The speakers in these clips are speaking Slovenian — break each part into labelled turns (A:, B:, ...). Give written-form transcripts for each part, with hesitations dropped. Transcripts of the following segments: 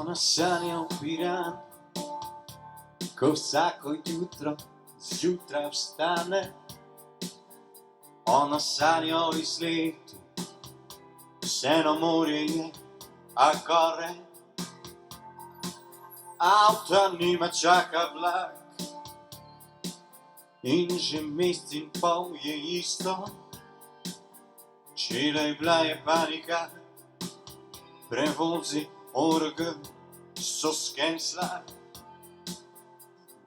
A: Ona sanja o Piranu, ko vsako jutro zjutraj vstane. Ona sanja o izletu, vseeno morje je, a gore. Avta nima, čaka vlak in že mesec in pol je isto. Včeraj bila je panika, prevozi ORG so skensla.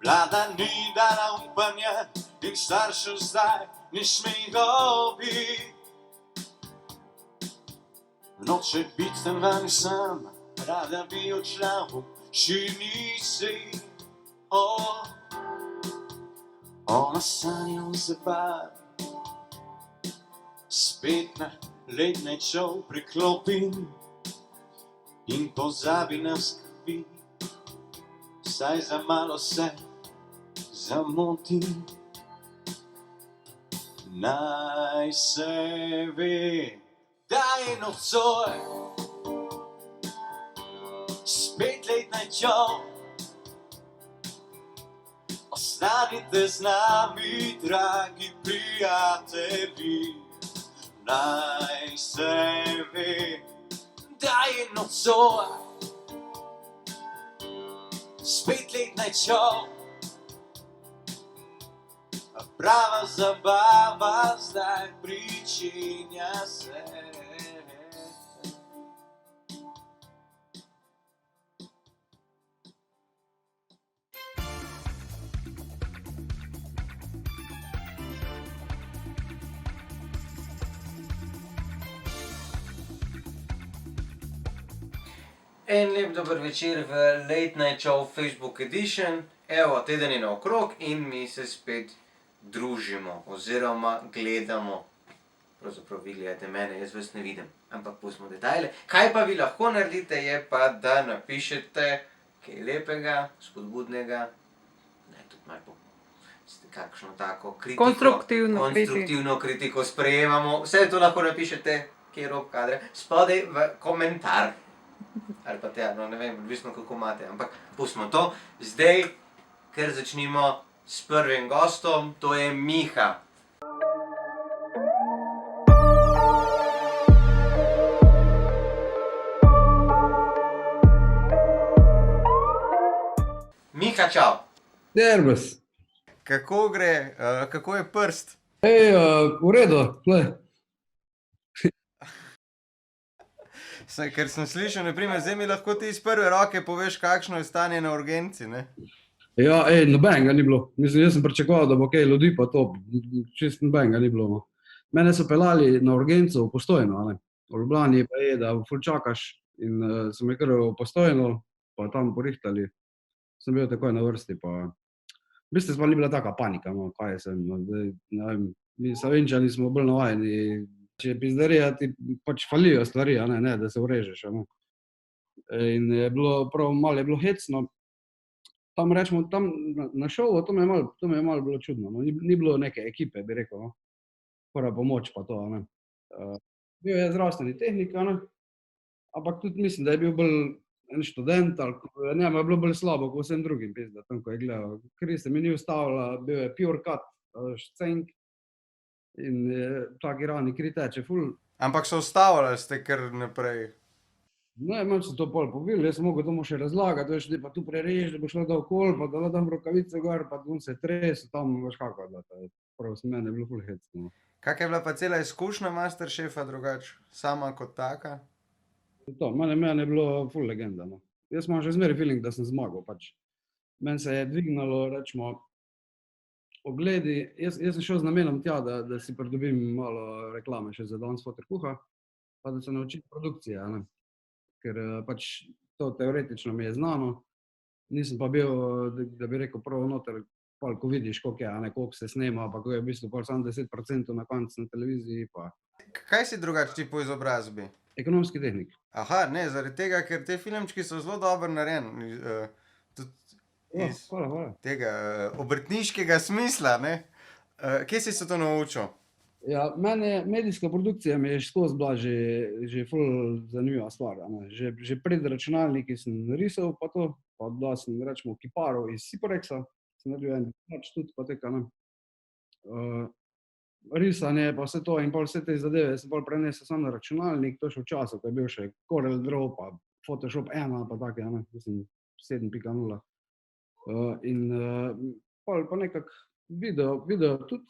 A: Vlada ni dala upanja in staršev zdaj ne sme dobiti. Noče biti tam vami sam, rada bi odšla v širnici. Ona sanja o zabavi, spet na late night show preklopi in pozabi na skrbi, vsaj za malo se zamoti. Naj se ve, da je nocoj spet late night show. Ostanite z nami, dragi prijatelji. Naj se ve, da je nocoj spet late night show. Prava zabava zdaj pričenja se.
B: En lep dober večer v Late Night Show Facebook Edition. Evo, teden je naokrog in mi se spet družimo oziroma gledamo. Pravzaprav vi gledate mene, jaz vas ne vidim, ampak pustimo detajle. Kaj pa vi lahko naredite je pa, da napišete kaj lepega, spodbudnega, ne, tudi malo kakšno tako kritiko. Konstruktivno kritiko sprejemamo. Vse to lahko napišete, kje je rob kadre, spodaj v komentar. Ali pa te, no ne vem, odvisno kako imate, ampak pustimo to. Zdaj, ker začnimo s prvim gostom, to je Miha. Miha, čau.
C: Servus.
B: Kako gre, kako je prst?
C: V redu, tle.
B: Ker sem slišal, naprimer, zdaj mi lahko ti iz prve roke poveš, kakšno je stanje na urgenci, ne?
C: Ja, nobenega ni bilo. Mislim, jaz sem pričakoval, da bo kaj ljudi pa to, čist nobenega ni bilo. No. Mene so pelali na urgenco v Postojno, ne. V Ljubljani pa je, da ful čakaš in so me kar v Postojno, pa tam porihtali. Sem bil takoj na vrsti, pa v bistvu pa ni bila taka panika, no, kaj sem, no, zdaj, ne vem, mi Savinjčani smo bolj navajeni. Če je pizdarija, ti pač falijo stvari, a ne, da se urežeš. In je bilo, prav malo je bilo hecno. Tam rečemo, tam na šovu, to mi je malo bilo čudno. No. Ni bilo neke ekipe, bi rekel, no. Prva pomoč pa to, ne. Bil je zdravstveni tehnik, ne. Ampak tudi mislim, da je bil bolj en študent, ali ne, je bilo bolj slabo, kot vsem drugim, pizda, tam, ko je gledal. Kri se mi ni ustavila, bil je pure cut, cenk. In taki ravni kri teče ful.
D: Ampak so ustavljali ste kar naprej?
C: Ne, manj so to pol povili, jaz sem mogel to mu še razlagati, veš, da pa tu prerež, da bo šlo da okol, pa da dam rokavice gor, pa on se tres, tam veš kako, da prav s mene je bilo ful hecno.
D: Kak je bila pa cela izkušnja Masterchefa drugače, sama kot taka?
C: To, mene je bilo ful legenda, no. Jaz imam že zmeraj feeling, da sem zmagal, pač. Meni se je dvignalo, rečemo, ogledi, jaz sem šel z namenom tja, da si pridobim malo reklame še za danes fotor kuha, pa da se naučim produkcije, ne. Ker pač to teoretično mi je znano, nisem pa bil, da bi rekel prav noter, pol ko vidiš, koliko je, a ne, koliko se snema, pa ko je v bistvu pol samo 10% na koncu na televiziji, pa.
D: Kaj si drugače ti po izobrazbi?
C: Ekonomski tehnik.
D: Aha, ne, zaradi tega, ker te filmčki so zelo dobro narejeni, iz
C: Hvala.
D: tega obrtniškega smisla, ne. Kje si se to naučil?
C: Ja, mene medijska produkcija mi je skozi bila že ful zanimiva stvar. A ne. Že pred računalniki sem risal, pa to, pa da sem rečemo kiparov iz Siporexa, sem naredil en pač tudi pa tek, a ne. Risanje pa vse to in pol vse te zadeve sem pol prenesel samo na računalnik, to še v času, ko je bil še Corel Draw pa Photoshop 1 pa take, a ne, mislim 7.0. In pol pa nekako video tudi,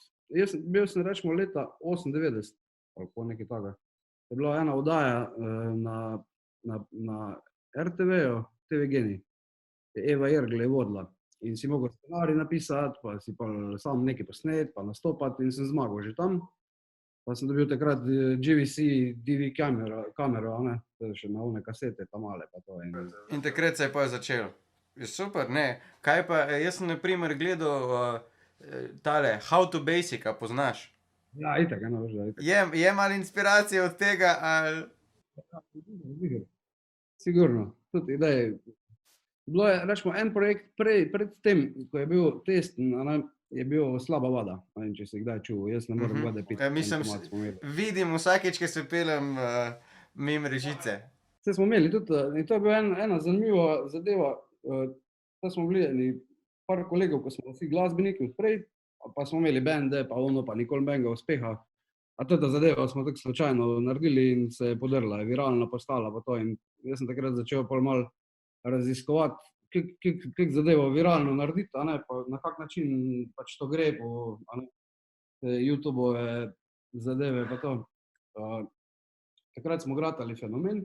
C: bil sem rečemo leta 98, ali po nekaj takega. Je bila ena oddaja na RTV-ju, TV Genij, Eva Irgl je vodila in si mogel scenarij napisati, pa si pa sam nekaj posnet, pa nastopati in sem zmagal že tam. Pa sem dobil takrat GVC DV kamero, a ne, to je še na one kasete, ta male pa to.
D: In takrat se je pa začelo. Je super, ne. Kaj pa, jaz sem na primer gledal tale How to Basic, a poznaš?
C: Ja, itak, eno, že, itak.
D: Je malo inspiracije od tega, ali...
C: Sigurno, tudi ideje. Bilo je, rečemo, en projekt pred tem, ko je bil test, je bil Slaba voda. Ne vem, če si kdaj čuval, jaz ne morem vode piti.
D: Mislim, vidim vsakeč, ko se pelem mimo Režice.
C: Vse smo imeli tudi, in to je bila ena zanimiva zadeva, to smo bili par kolegov, ko smo vsi glasbeniki odprej, pa smo imeli bende, pa ono, pa nikoli benga uspeha. A tota zadeva smo tako slučajno naredili in se je podrla, je viralno postala pa to in jaz sem takrat začel pol malo raziskovati, kako zadevo viralno narediti, a ne, pa na kak način pač to gre po, a ne, YouTube-ove zadeve pa to. Takrat smo gratali Fenomen,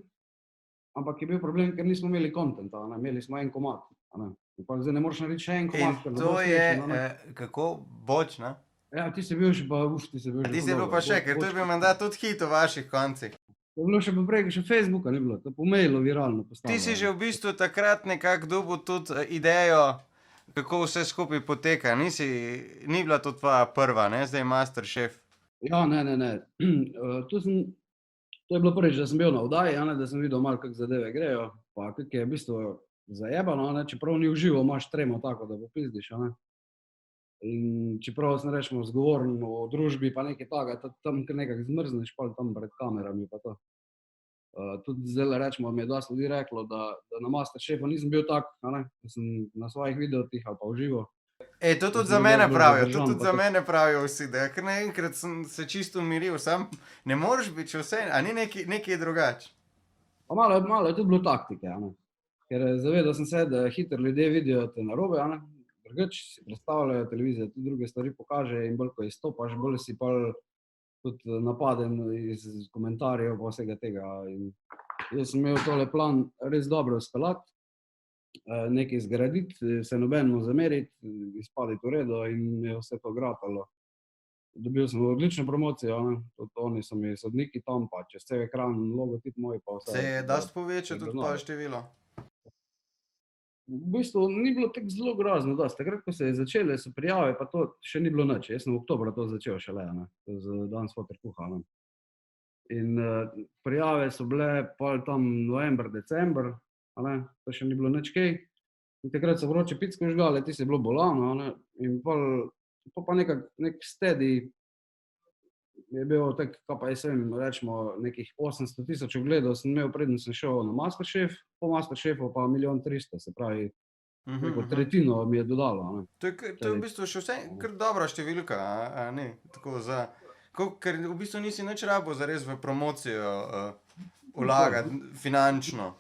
C: ampak je bil problem, ker nismo imeli kontenta, a ne, imeli smo en komad, a ne. In pa zdaj ne moreš narediti še en komad, ker
D: In
C: ne
D: to
C: bo
D: je,
C: smešno, a ne.
D: kako, Boč, ne?
C: Ja, ti si bil še pa, ti si bil že.
D: Ti si bil pa še, ker to je bil menda tudi hit v vaših koncih.
C: To je bilo še poprej, še Facebooka ni bilo, to po mailu viralno postalo.
D: Ti si že v bistvu takrat nekako dobil tudi idejo, kako vse skupaj poteka. Ni bila to tvoja prva, ne, zdaj Masterchef.
C: Ja, ne. To je bilo prvič, da sem bil na oddaji, a ne, da sem videl malo, kako zadeve grejo, pa kako je v bistvu zajebano, a ne, čeprav ni v živo, imaš tremo tako, da popizdiš, a ne. In čeprav sem rečemo zgovoren o družbi pa nekaj takega, tam kar nekako zmrzneš pa tam pred kamerami pa to. Tudi zdajle rečemo, mi je dosti ljudi reklo, da na Masterchefu nisem bil tak, a ne, da sem na svojih videotih ali pa v živo.
D: To tudi za mene pravijo, to tudi za mene pravijo vsi, da kar naenkrat sem se čisto umiril, sam ne moreš biti še vse, a ni nekaj drugače.
C: Pa malo je tudi bilo taktike, a ne. Ker zavedal sem se, da hitro ljudje vidijo te narobe, a ne. Drugače si predstavljajo, televizija tudi druge stvari pokaže in bolj ko izstopaš, bolj si pol tudi napaden iz komentarjev pa vsega tega. In jaz sem imel tole plan res dobro speljati, nekaj zgraditi, se nobenemu zameriti, izpaditi v redu in mi je vse to gratalo. Dobil sem odlično promocijo, a ne, tudi oni so mi sodniki tam, pa čez cel ekran, logotip moj pa vse.
D: Se je dosti povečal tudi pa število?
C: V bistvu ni bilo tako zelo grozno dosti. Takrat, ko se je začele, so prijave, pa to še ni bilo nič. Jaz sem v oktobra to začel šele, ne, z Danes foter kuha, ne. In prijave so bile pol tam november, december, a ne, to še ni bilo nič kaj. In takrat so vroče picke žgale, ti si bilo bolano, a ne, in pol pa nek steady je bil tak, kaj pa jaz vem, rečemo nekih 800,000 ogledov sem imel, preden sem šel na Masterchef, po Masterchefu pa 1.300.000, se pravi, neko tretjino mi je dodalo, a ne.
D: To je v bistvu še vse kar dobra številka, a ne, tako za, ker v bistvu nisi nič rabil zares v promocijo vlagati finančno.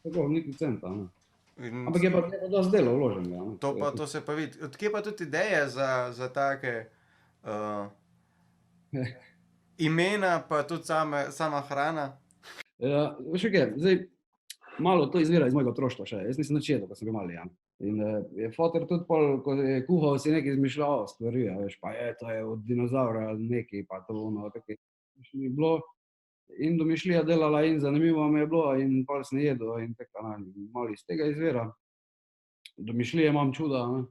C: Tako, niti centa, a ne. Ampak je pa dosti dela vloženega, a ne.
D: To se pa vidi. Od kje pa tudi ideje za take imena, pa tudi sama hrana?
C: Ja, veš kaj, zdaj, malo to izvira iz mojega otroštva še, jaz nisem nič jedel, ko sem bil mali, ja. In je foter tudi pol, ko je kuhal, si nekaj izmišljal stvari, a veš, pa to je od dinozavra nekaj, pa to ono, tako je bilo. In domišljija delala in zanimivo mi je bilo in pol sem jedel in tako, malo iz tega izvira. Domišljije imam čuda, ne.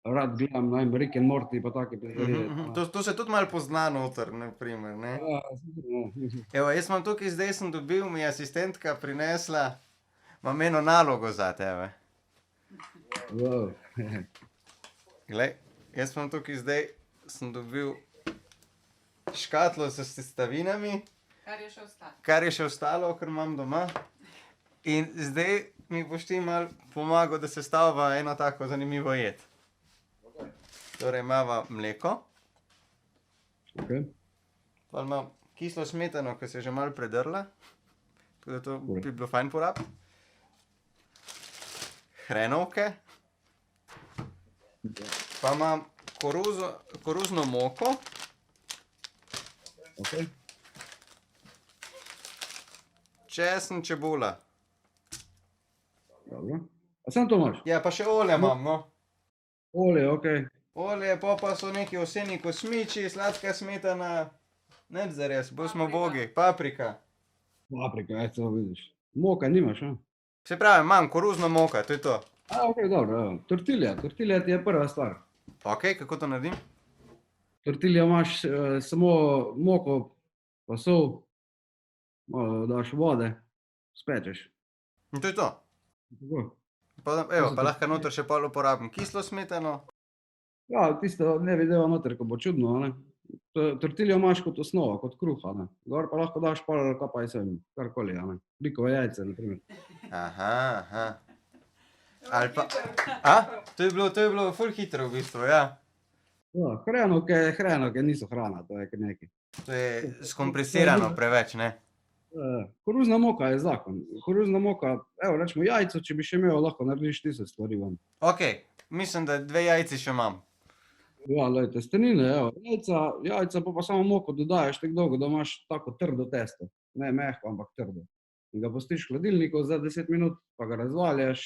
C: Rad gledam, ne vem, Rick and Morty pa take pizdarije.
D: To se tudi malo pozna noter, na primer, ne.
C: Ja, sigurno.
D: Evo, jaz imam tukaj, zdaj sem dobil, mi je asistentka prinesla, imam eno nalogo za tebe.
C: Wow.
D: Glej, jaz imam tukaj zdaj, sem dobil škatlo s sestavinami, kar je še ostalo, kar imam doma. In zdaj mi boš ti malo pomagal, da sestavlja eno tako zanimivo jed. Torej imava mleko,
C: Okay.
D: pa imam kislo smetano, ki se je že malo predrla, tako da to
C: Dobro.
D: bi bilo fajn porabiti. Hrenovke, pa imam koruzno moko,
C: Okay.
D: česen, čebula.
C: Dobro. A sam to imaš?
D: Ja, pa še olje imam, no.
C: Olje, ok.
D: Olje, pa so neki oseni kosmiči, sladka smetana, nič zares, bolj smo bogi, paprika.
C: Paprika, to vidiš. Moka nimaš, a?
D: Se pravi, imam koruzno moko, to je to.
C: A, ok, dobro, evo. Tortilja ti je prva stvar.
D: Ok, kako to naredim?
C: Tortilja imaš samo moko, pa sol, malo daš vode, spečeš.
D: In to je to.
C: Tako.
D: Pa, evo, pa lahko noter še pol uporabim kislo smetano.
C: Ja, tisto ne videva noter, ko bo čudno, a ne. Tortiljo imaš kot osnova, kot kruh, a ne. Gor pa lahko daš pol, kaj pa jaz vem, karkoli, a ne. Bikove jajce, na primer.
D: Aha. Ali pa, a? To je bilo ful hitro v bistvu, ja.
C: Ja, hrenovke niso hrana, to je kar nekaj.
D: To je skompresirano preveč, ne?
C: Koruzna moka je zakon. Koruzna moka, evo, rečemo jajco, če bi še imel, lahko narediš 1000 stvari ven.
D: Ok, mislim, da 2 jajci še imam.
C: Ja, lej, testenine, evo, jajca pa samo moko dodajaš tako dolgo, da imaš tako trdo testo. Ne mehko, ampak trdo. In ga pustiš v hladilniku za 10 minut, pa ga razvaljaš,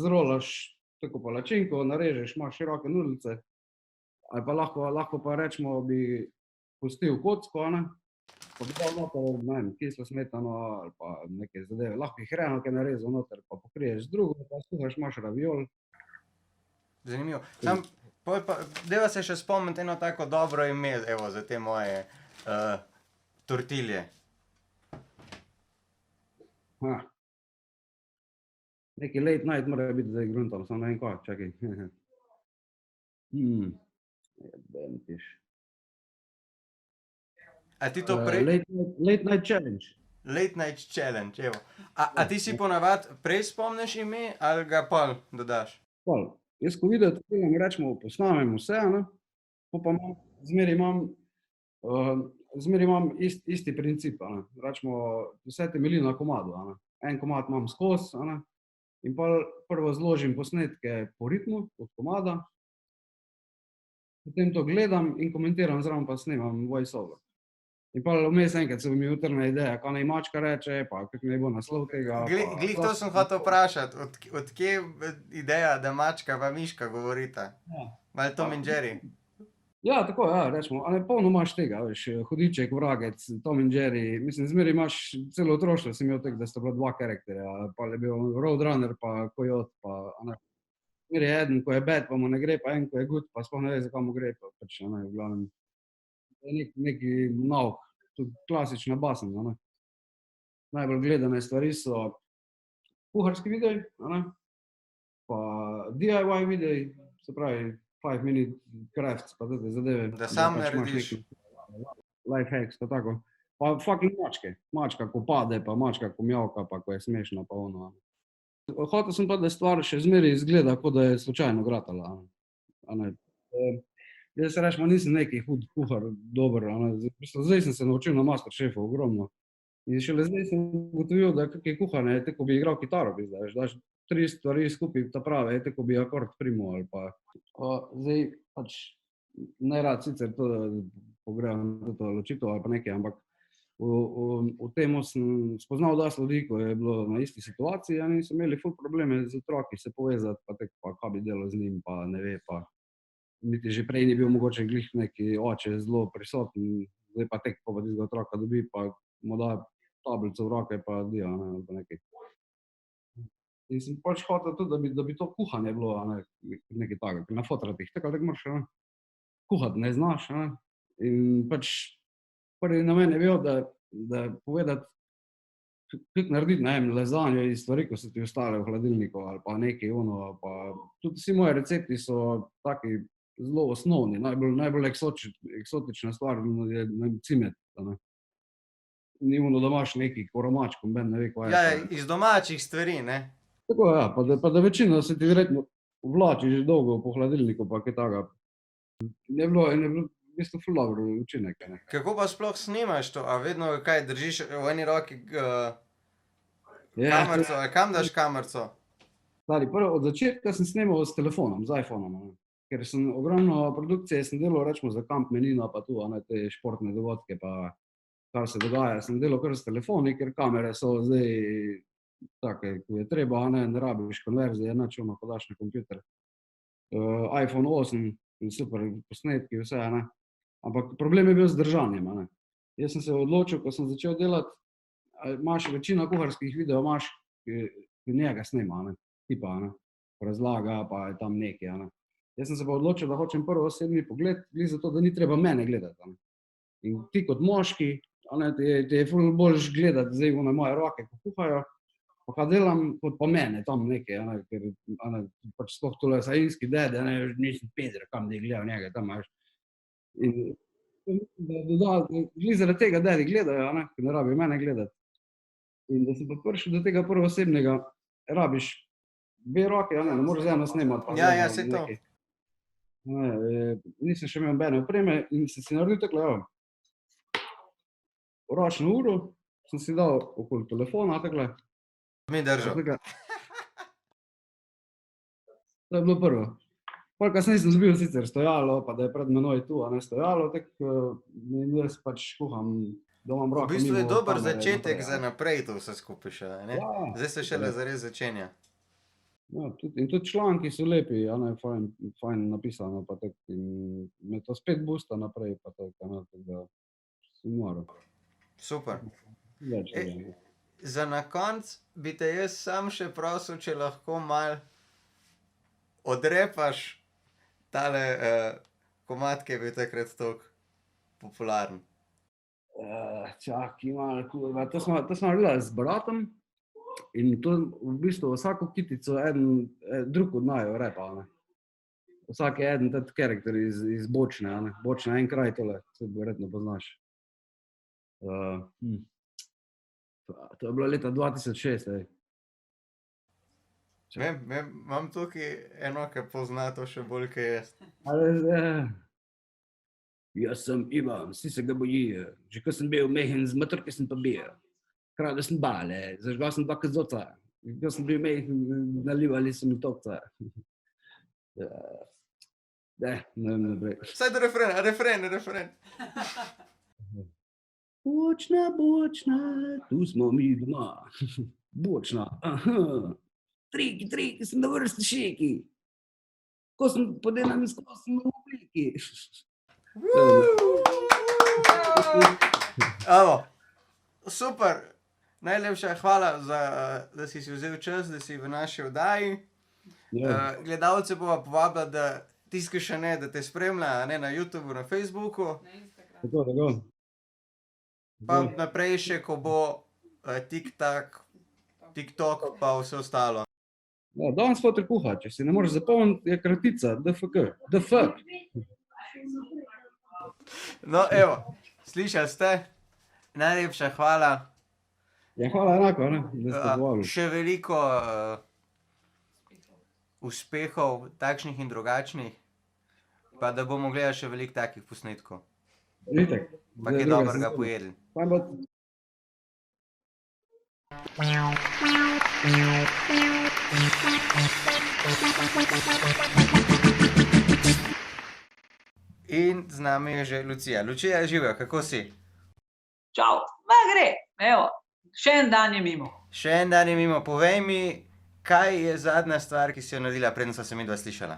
C: zrolaš tako palačinko, narežeš, imaš široke nudice, ali pa lahko pa rečemo, bi pustil kocko, a ne, pa bi dal noter, ne vem, kislo smetano ali pa neke zadeve, lahko jih hrenovke narezal noter, pa pokriješ z drugo, pa skuhaš, imaš raviol.
D: Zanimivo. Sam, deva se še spomniti eno tako dobro ime, evo, za te moje tortilje.
C: Neki late night mora biti zdaj gruntam, samo ne vem kaj, čakaj. Jebem tiš.
D: A ti to prej?
C: Late night challenge.
D: Late night challenge, evo. A ti si ponavad prej spomniš ime ali ga pol dodaš?
C: Pol. Jaz ko video tortiljem rečemo, posnamem vse, a ne, po pa zmeri imam isti princip, a ne. Rečemo, vse temelji na komadu, a ne. En komad imam skozi, a ne, in pol prvo zložim posnetke po ritmu, od komada, potem to gledam in komentiram, zraven pa snemam voice over. In pol vmes enkrat se mi utrne ideja, kaj naj mačka reče, pa kak naj bo naslov tega.
D: Glih to sem hotel vprašati, od kje ideja, da mačka pa miška govorita? Malo Tom and Jerry?
C: Ja, tako, ja, rečemo, a ne, polno imaš tega, veš, Hudiček, Vragec, Tom and Jerry, mislim, zmeri imaš celo otroštvo, si imel tako, da sta bila 2 karakterja, pa je bil Roadrunner, pa Coyote, pa, a ne, zmeri je eden, ko je bad, pa mu ne gre, pa en, ko je good, pa sploh ne ve, zakaj mu gre, pa pač, a ne, v glavnem, neki nauk, tudi klasična basen, a ne. Najbolj gledane stvari so kuharski videi, a ne, pa DIY videi, se pravi, 5-minute crafts, pa te zadeve.
D: Da sam
C: pač imaš
D: narediš.
C: neki life hacks, pa tako. Pa fucking mačka, ko pade, pa mačka, ko mjavka, pa ko je smešna, pa ono. Hotel sem pa, da stvar še zmeraj izgleda, kot da je slučajno gratala, a ne. Jaz rečemo, nisem neki hud kuhar, dober, a ne. V bistvu, zdaj sem se naučil na Masterchefu ogromno. In šele zdaj sem ugotovil, da kak je kuhanje, je tako, ko bi igral kitaro, veš, daš 3 stvari skupaj ta prave, je tako, ko bi akord primal ali pa. Zdaj pač najrad sicer to pogrejam to ločitev ali pa nekaj, ampak v tem sem spoznal dosti ljudi, ko je bilo na isti situaciji, in so imeli ful probleme z otroki se povezati, pa tako, pa kaj bi delal z njim, pa ne ve, pa niti že prej ni bil mogoče glih neki oče zelo prisoten, zdaj pa tek, ko pa tistega otroka dobi, pa mu da tablico v roke, pa dio, a ne, ali pa nekaj. In sem pač hotel tudi, da bi to kuhanje bilo, a ne, nekaj takega, ker na fotratih, tako ali tako moraš, a ne, kuhati ne znaš, a ne, in pač prvi namen je bil, da povedati, kako narediti, ne vem, lazanjo iz stvari, ko so ti ostale v hladilniku, ali pa nekaj ono, pa tudi vsi moji recepti so taki zelo osnovni, najbolj eksotična stvar je cimet. Ni ono, da imaš neki koromačko, ne ve, kaj je.
D: Ja, iz domačih stvari, ne?
C: Tako, ja, pa da večino se ti verjetno vlači že dolgo po hladilniku, pa kaj takega. Je bilo v bistvu ful dobro učinek.
D: Kako pa sploh snimaš to? A vedno kaj držiš v eni roki
C: Ja,
D: kamerco? Ali kam daš kamerco?
C: prvo od začetka sem snemal s telefonom, z iPhonom. Ker sem ogromno produkcije sem delal, rečemo, za Kamp Menino, pa tu, te športne dogodke, pa kar se dogaja. Sem delal kar s telefoni, ker kamere so zdaj take, ko je treba, ne rabiš konverzije, nič ono, ko daš na kompjuter. iPhone 8, super posnetki, vse, ne. Ampak problem je bil z držanjem, ne. Jaz sem se odločil, ko sem začel delati, imaš večino kuharskih videov, imaš, ki njega snema, ne, tipa, ne, razlaga, pa je tam nekaj, ne. Jaz sem se pa odločil, da hočem prvo osebni pogled, glih zato, da ni treba mene gledati, ne. In ti kot moški, ti je ful boljš gledati zdaj v moje roke, ko kuhajo, pa kaj delam, kot pa mene tam nekaj, ker pač sploh tole sajinski dede, nisem Pedro, kam da je gledal njega tam, veš. In glih zaradi tega dedi gledajo, ker ne rabijo mene gledati. In da sem pa prišel do tega prvoosebnega, rabiš dve roke, ne moreš z eno snemati.
D: Ja, saj to.
C: Nisem še imel nobene opreme in sem si naredil takole, ročno uro, sem si dal okoli telefona, takole.
D: Mi držal.
C: To je bilo prvo. Pol kasneje sem dobil sicer stojalo, pa da je pred menoj tu, stojalo, tako jaz pač kuham, da imam roko.
D: V bistvu je dober začetek za naprej to vse skupaj še, ne?
C: Ja.
D: Zdaj se šele zares začenja.
C: Ja, in tudi članki so lepi, fajn napisano, pa tako, in me to spet boosta naprej, pa tako, da sem moral.
D: Super.
C: Več.
D: Za na konc bi te jaz sam še prosil, če lahko malo odrepaš tale komad, ki je bil takrat toliko popularen.
C: Čakaj malo, kurva, to smo naredili z bratom in to v bistvu vsako kitico drug od naju repa, ne. Vsak je eden tad karakter iz Bočne, ne. Bočna en kraj tole, se verjetno poznaš. To je bilo leta 2006,
D: Vem, imam tukaj eno, ki pozna to še bolj, kaj jaz.
C: Jaz sem Ivan, vsi se ga bojijo. Že ko sem bil mehen, z matrke sem pa bil. Kradel sem bale, zažgal sem 2 kazoca. Ko sem bil mehen, nalivali so mi topca. Ne vem naprej.
D: Saj do refren.
C: Bočna, tu smo mi doma. Bočna, Triki, sem na vrsti šeki. Ko sem podelan skozi, sem v obliki.
D: Evo, super. Najlepša hvala, da si vzel čas, da si v naši oddaji. Gledalce bova povabila, da tiskaj še ne, da te spremlja, ne, na YouTubeu, na Facebooku.
C: Tako.
D: Pa naprej še, ko bo TikTok, pa vse ostalo.
C: Ja, danes fotor kuha, če si ne moreš zapomniti, je kratica, DFK.
D: No, evo, slišali ste? Najlepša hvala.
C: Ja, hvala enako, ne, da ste povabili.
D: Še veliko uspehov, takšnih in drugačnih, pa da bomo gledali še veliko takih posnetkov.
C: Itak.
D: Pa kaj dobrega pojedli. In z nami je že Lucija. Lucija, živijo, kako si?
E: Čau, gre, evo, še en dan je mimo.
D: Povej mi, kaj je zadnja stvar, ki si jo naredila, preden sva se midva slišala?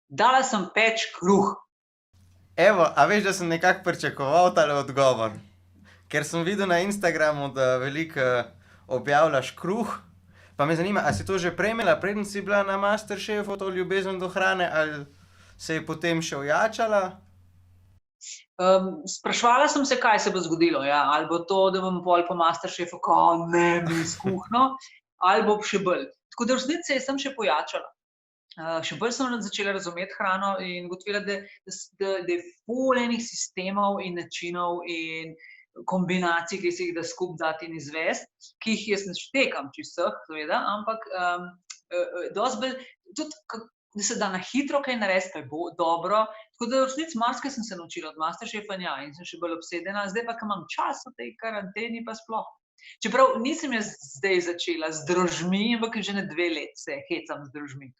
E: Dala sem peč kruh.
D: Evo, a veš, da sem nekako pričakoval tale odgovor? Ker sem videl na Instagramu, da veliko objavljaš kruh, pa me zanima, a si to že prej imela, preden si bila na Masterchefu, to ljubezen do hrane, ali se je potem še ojačala?
E: Spraševala sem se, kaj se bo zgodilo, ja, ali bo to, da bom pol po Masterchefu, ko ne bi iz kuhno, ali bo še bolj. Tako da v resnici sem še pojačala. še bolj sem začela razumeti hrano in ugotovila, da je ful enih sistemov in načinov in kombinacij, ki si jih da skupaj dati in izvesti, ki jih jaz ne štekam vseh, seveda, ampak dosti bolj, tudi da se da na hitro kaj narediti, kaj bo dobro. Tako da v resnici marsikaj sem se naučila od Masterchefa in sem še bolj obsedena, zdaj pa, ko imam čas v tej karanteni, pa sploh. Čeprav nisem jaz zdaj začela z drožmi, ampak že ne 2 let se hecam z drožmi.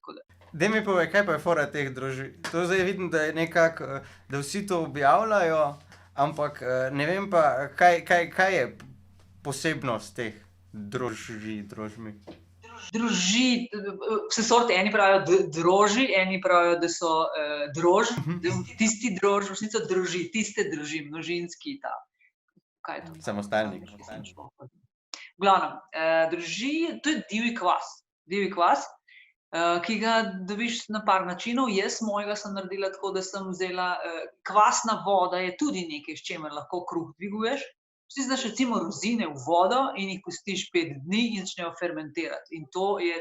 D: Daj mi povej, kaj pa je fora teh drožmi? To zdaj vidim, da je nekako, da vsi to objavljajo, ampak ne vem pa, kaj je posebnost teh drožmi?
E: Droži, vse sorte, eni pravijo droži, eni pravijo, da so drož, tisti drož, v resnici droži, tiste droži, množinski ta. Kaj je to?
D: Samostalnik.
E: V glavnem, droži, to je divji kvas, ki ga dobiš na par načinov. Jaz mojega sem naredila tako, da sem vzela, kvasna voda je tudi nekaj, s čemer lahko kruh dviguješ. Vsi znaš recimo rozine v vodo in jih pustiš 5 dni in začnejo fermentirati. In to je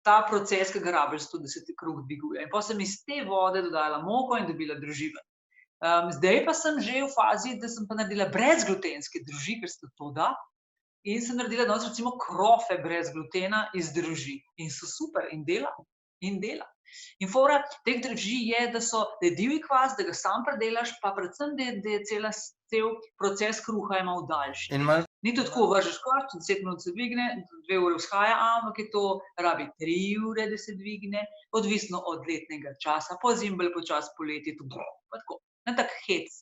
E: ta proces, ki ga rabiš, zato da se ti kruh dviguje. In potem sem iz te vode dodala moko in dobila droživen. Zdaj pa sem že v fazi, da sem pa naredila brezglutenske droži, ker se to da. In sem naredila danes recimo krofe brez glutena iz droži. In so super in dela. In fora teh droži je, da je divji kvas, da ga sam predelaš, pa predvsem, da je cel proces kruha je malo daljši. Ni to tako, vržeš kvas, 10 minut se dvigne, 2 ure vzhaja, ampak je to rabi 3 ure, da se dvigne, odvisno od letnega časa, po zimi bolj počasi, poleti to pa tako. Ne tak hec,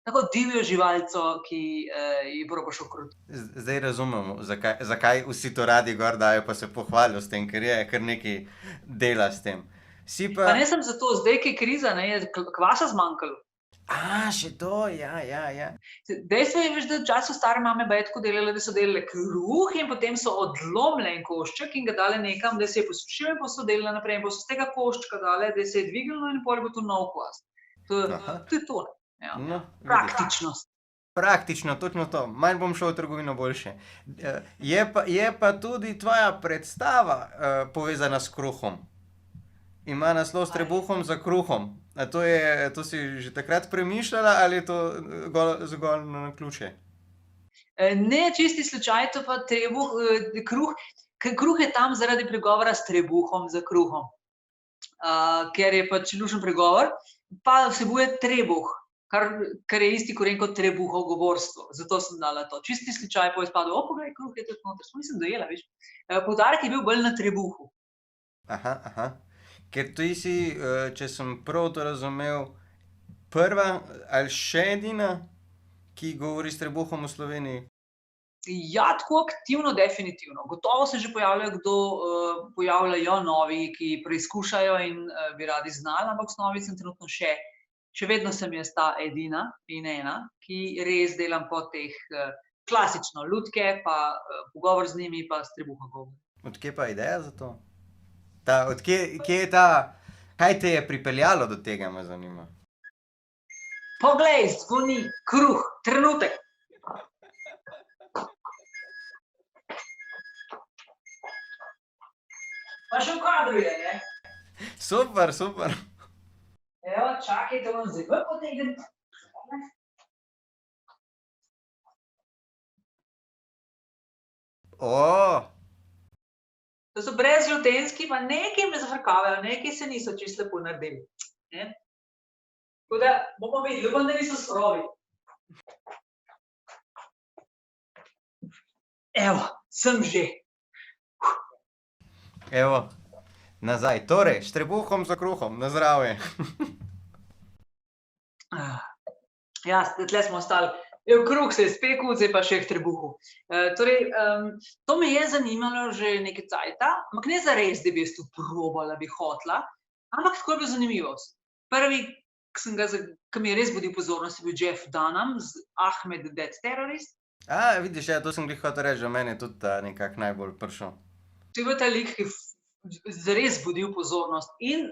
E: tako divjo živalco, ki ji probaš okroti.
D: Zdaj razumemo, zakaj vsi to radi gor dajo, pa se pohvalijo s tem, ker je kar nekaj dela s tem.
E: Pa ne sem zato, zdaj, ki je kriza, je kvasa zmanjkalo.
D: Še to, ja.
E: Dejstvo je, veš, da v času stare mame baje tako delale, da so delale kruh in potem so odlomile en košček in ga dale nekam, da se je posušil in pa so delale naprej in pa so z tega koščka dale, da se je dvignilo in potem bo to nov kvas. To je to. Ja.
D: No,
E: Praktičnost.
D: Praktično, točno to. Manj bom šel v trgovino boljše. Je pa tudi tvoja predstava povezana s kruhom. Ima naslov s trebuhom za kruhom. A to si že takrat premišljala ali je to zgolj na naključje?
E: Ne, čisti slučaj, to pa trebuh, kruh. Kruh je tam zaradi pregovora s trebuhom za kruhom. Ker je pač lušen pregovor, pa vsebuje trebuh, kar je isti koren kot trebuhov govorstvo. Zato sem dala to. Čisti slučaj, pa je spadal, poglej, kruh je tudi noter. Nisem dojela, veš. Poudarek je bil bolj na trebuhu.
D: Aha. Ker ti si, če sem prav to razumel, prva ali še edina, ki govori s trebuhom v Sloveniji?
E: Ja, tako aktivno, definitivno. Gotovo se že pojavljajo novi, ki preizkušajo in bi radi znali, ampak v osnovi sem trenutno še vedno sem jaz ta edina in ena, ki res delam po teh klasično lutke, pa pogovor z njimi, pa s trebuhom govor.
D: Odkje pa ideja za to? Kje je ta, kaj te je pripeljalo do tega, me zanima?
E: Poglej, zvoni kruh, trenutek. Pa še v kadru je, ne?
D: Super.
E: Evo, čakaj, to bom zdaj potegnem. To so brezglutenski, pa nekaj me zafrkavajo, nekaj se niso čisto lepo naredili. Tako da bomo videli, upam, da niso surovi. Evo, sem že.
D: Evo, nazaj. Torej, s trebuhom za kruhom, na zdravje.
E: Ja, tle smo ostali. Kruh se je spekel, zdaj pa še k trebuhu. Torej, to me je zanimalo že nekaj cajta, ampak ne zares, da bi jaz to probala, bi hotla, ampak tako je bilo zanimivo. Prvi, ki mi je res budil pozornost, je bil Jeff Dunham z Ahmed the Dead Terrorist.
D: Vidiš, to sem glih hotel reči, že meni je tudi ta nekako najbolj prišel.
E: To je bil ta lik, ki je zares budil pozornost in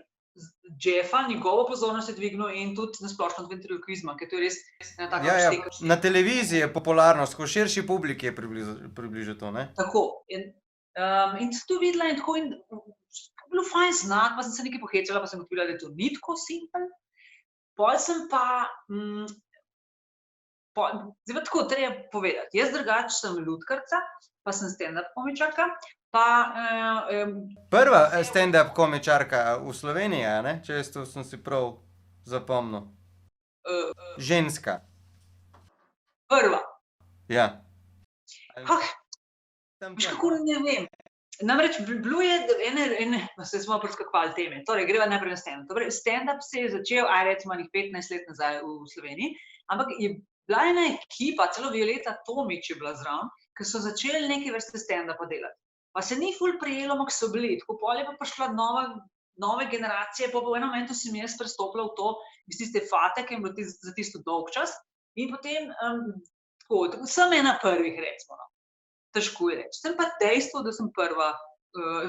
E: Jeffa, njegovo pozornost je dvignil in tudi na splošno od ventriloquizma, ker to je res na tako štekaš.
D: Na televiziji je popularnost, ko širši publiki je približal to, ne?
E: Tako. In sem to videla in tako, in bilo fajn znati, pa sem se nekaj pohecala, pa sem odkrila, da to ni tako simpel. Pol sem pa, zdaj pa tako treba povedati, jaz drugače sem lutkarca, pa sem stand-up komičarka, pa...
D: Prva stand-up komičarka v Sloveniji, a ne? Često sem si prav zapomnil. Ženska.
E: Prva.
D: Ja.
E: Veš, kako ne vem. Namreč bilo je, se smo preskakovali teme, torej greva najprej na stand-up. Torej, stand-up se je začel, recimo, 15 let nazaj v Sloveniji, ampak je bila ena ekipa, celo Violeta Tomič je bila zraven, ki so začeli neke vrste stand-upa delati. Pa se ni ful prijelo, ampak so bili. Tako pol je pa prišla nove generacije, pa v enem momentu sem jaz prestopila v to, iz tiste fate, ki je bilo za tisto dolg čas, in potem, tako, sem ena prvih, recimo, no. Težko je reči. Sem pa dejstvo, da sem prva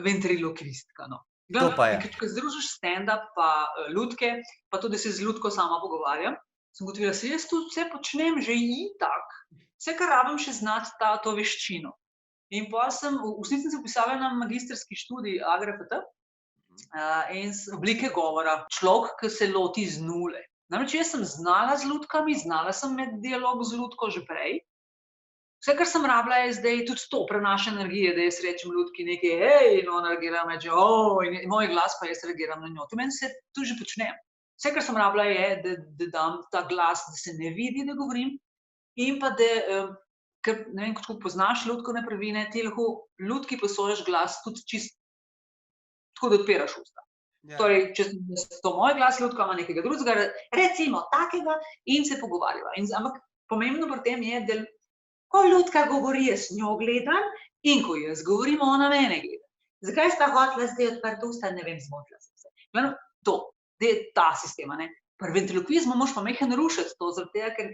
E: ventriloquistka, no.
D: To pa je.
E: Ko združiš stand-up pa lutke, pa tudi, da se z lutko sama pogovarjam, sem gotovila, se jaz tu vse počnem že itak. Vse, kar rabim še znati to veščino. In potem sem, v resnici sem pisala na magistrski študij AGRFT in oblike govora, človek, ki se loti z nule. Namreč jaz sem znala z lutkami, znala sem imeti dialog z lutko že prej. Vse, kar sem rabila, je zdaj tudi to prenaša energije, da jaz rečem lutki nekaj, hej, in ona reagira me, že in moj glas pa jaz reagiram na njo. To meni se tu že počnem. Vse, kar sem rabila, je, da dam ta glas, da se ne vidi, da govorim, in pa da, ker, ne vem, ko poznaš lutkovne prvine, ti lahko lutki posojaš glas tudi čist, tako da odpiraš usta. Ja. Torej, če to moj glas, lutka ima nekega drugega, recimo takega, in se pogovarjava. Ampak pomembno pri tem je, da ko lutka govori, jaz njo gledam, in ko jaz govorim, ona mene gleda. Zakaj sta hotela zdaj odprta usta, ne vem, zmotila sem se. Gledam, to, da je ta sistema, ne. Pri ventriloquizmu moraš pa mehen rušiti to, zaradi tega, ker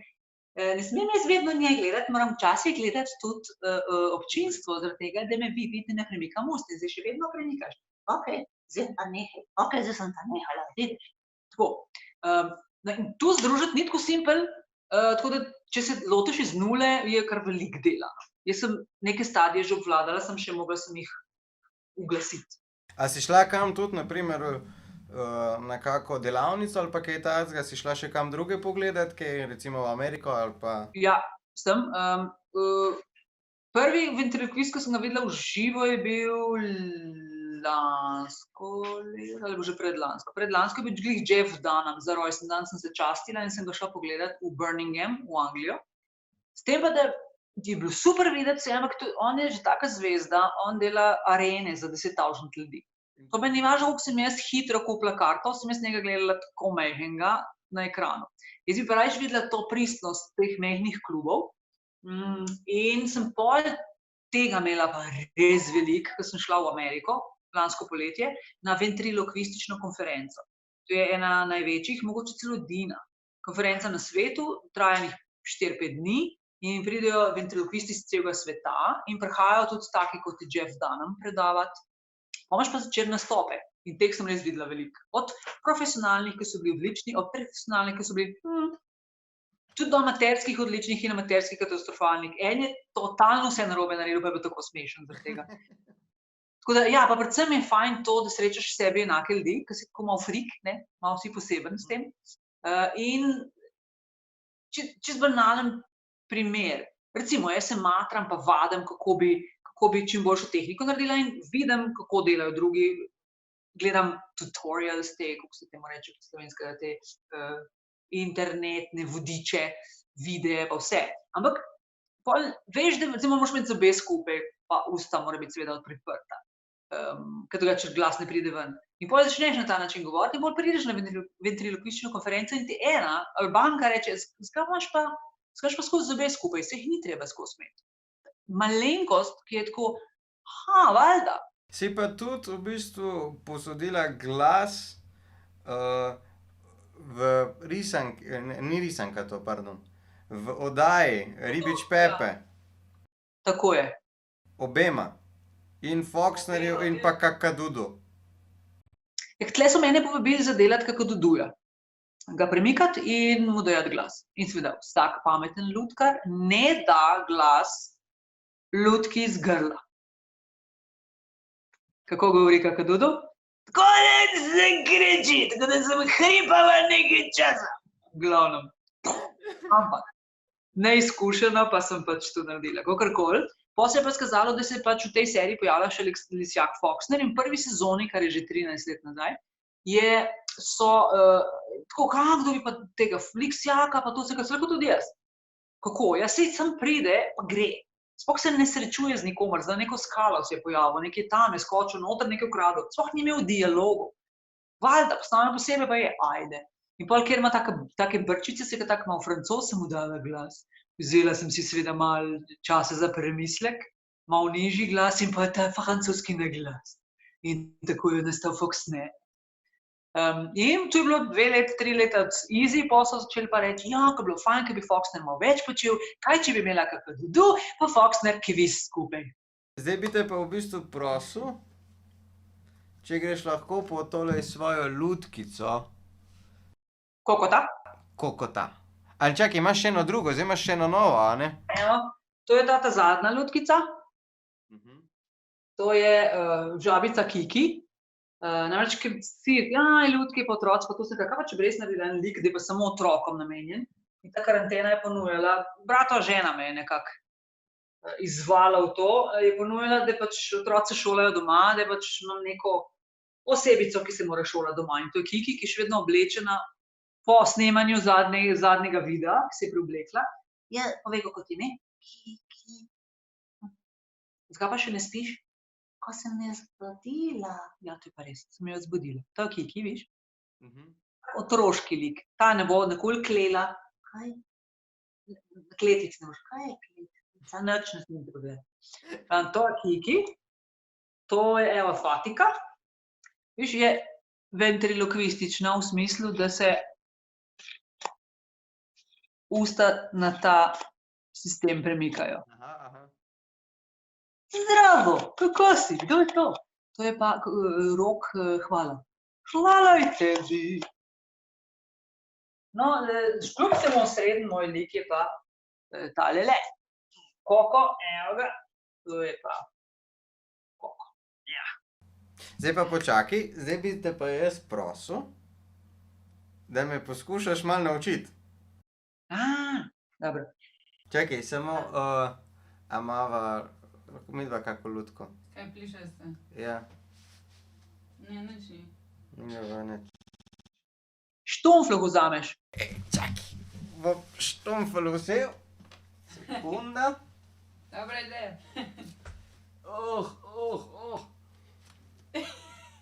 E: ne smem jaz vedno njej gledati, moram včasih gledati tudi občinstvo, zaradi tega, da me vidi, da ne premikam usta, zdaj še vedno premikaš. Ok, zdaj pa nehaj, ok, zdaj sem pa nehala, vidiš. Tako, tu združiti ni tako simpel, tako da, če se lotiš iz nule, je kar veliko dela. Jaz sem neke stadije že obvladala, mogla sem jih uglasiti.
D: A si šla kam tudi, na primer, na kako delavnico ali pa kaj takega, si šla še kam druge pogledati, kaj recimo v Ameriko ali pa... Ja,
E: sem. Prvi ventriloquist, ko sem ga videla v živo, je bil lansko leto, ali bo že predlansko. Predlansko je bil glih Jeff Dunham, za rojstni dan sem se častila in sem ga šla pogledati v Birmingham, v Anglijo. S tem pa, da je bil super videti se, ampak on je že taka zvezda, on dela arene za 10,000 ljudi. To me ni važno, kako sem jaz hitro kupila karto, sem jaz njega gledala tako majhnega na ekranu. Jaz bi pa rajš videla to pristnost teh majhnih klubov in sem pol tega imela pa res veliko, ko sem šla v Ameriko, lansko poletje, na ventriloquistično konferenco. To je ena največjih, mogoče celo edina konferenca na svetu, traja 4-5 dni in pridejo ventriloquisti iz celega sveta in prihajajo tudi taki, kot je Jeff Dunham predavati. Imaš pa začeti nastope in teh sem res videla veliko. Od profesionalnih, ki so bili odlični, od profesionalnih, ki so bili tudi do amaterskih odličnih in amaterskih katastrofalnih. En je totalno vse narobe naredil, pa je bil tako smešen zaradi tega. Tako da, ja, pa predvsem je fajn to, da srečaš sebi enake ljudi, ki si tako malo frik, ne, malo si poseben s tem. In čist banalen primer. Recimo, jaz se matram pa vadim, kako bi čim boljšo tehniko naredila in vidim, kako delajo drugi. Gledam tutorials te, kako se temu reče po slovenskega, te internetne vodiče, videe pa vse. Ampak veš, da recimo moraš imeti zobe skupaj, pa usta mora biti seveda odprta. Ker drugače glas ne pride ven. In potem začneš na ta način govoriti in bolj prideš na ventriloquistično konferenco in ti ena Albanka reče, zakaj imaš pa skozi zobe skupaj, se jih ni treba skozi imeti. Malenkost, ki je tako, valjda.
D: Si pa tudi v bistvu posodila glas v v oddaji Ribič Pepe.
E: Tako je.
D: Obema. In Foxnerju in pa Kakadudu.
E: Tle so mene povabili za delati Kakaduduja. Ga premikati in mu dajati glas. In seveda vsak pameten lutkar ne da glas lutki iz grla. Kako govori kakadudu? Tako da se kriči, tako da sem hripala nekaj časa. V glavnem. Ampak neizkušeno pa sem pač to naredila. Kakorkoli. Potem se je pa skazalo, da se je pač v tej seriji pojavlja še lisjak Foxner in v prvi sezoni, kar je že 13 let nazaj, tako, kdo bi pa tega lisjaka, pa to se ga lahko tudi jaz. Kako? Ja, saj sem pride, pa gre. Sploh se ne srečuje z nikomer, za neko skalo se je pojavil, nekje tam je skočil, noter nekaj ukradel, sploh ni imel dialogov. Valjda, postavljeno posebej pa je, ajde. In pol, ker ima take brčice, se ga tako malo francoz, sem mu dala glas. Vzela sem si seveda malo časa za premislek, malo nižji glas in pa ta francoski naglas. In tako je nastal Foxner. In to je bilo 2 leta, 3 leta easy, pa so začeli pa reči, ja, ko je bilo fajn, ko bi Foxner malo več počel, kaj če bi imela kakadudu, pa Foxner kviz skupaj.
D: Zdaj bi te pa v bistvu prosil, če greš lahko po tole svojo lutkico.
E: Kokota?
D: Kokota. Ali čakaj, imaš še eno drugo, zdaj imaš še eno novo, a ne?
E: Evo, to je ta zadnja lutkica, to je žabica Kiki. Namreč, ker vsi, ljudki pa otroci, pa to se kaj pa če bi res naredila en lik, da je pa samo otrokom namenjen. In ta karantena je ponujala, bratova žena me je nekako izvala v to, je ponujala, da pač otroci šolajo doma, da pač imam neko osebico, ki se mora šolati doma. In to je Kiki, ki je še vedno oblečena po snemanju zadnjega videa, ki se je preoblekla. Ja, povej, kako ti ime? Kiki. Zakaj pa še ne spiš? Ko sem me zbudila. Ja, to je pa res, sem jo zbudila. To je Kiki, viš? Otroški lik. Ta ne bo nikoli klela. Kaj? Kletic ne boš. Kaj je kletic? Nič ne smem povedati. To je Kiki. To je Eva Fatika. Viš, je ventriloquistična v smislu, da se usta na ta sistem premikajo. Zdravo, kako si? Kdo je to? To je pa Rok, hvala. Hvala je tebi. No, kljub temu srednji moj lik je pa talele. Koko, evo ga, to je pa Koko. Ja.
D: Zdaj pa počakaj, zdaj bi te pa jaz prosil, da me poskušaš malo naučiti.
E: Dobro.
D: Čakaj, samo, a mava lahko midva kako lutko?
F: Kaj plišaste?
D: Ja.
F: Ne, nič ni.
D: Ja, nič.
E: Štumflog vzameš.
D: Čakaj, bom štumfel vzel. Sekunda.
F: Dobra ideja.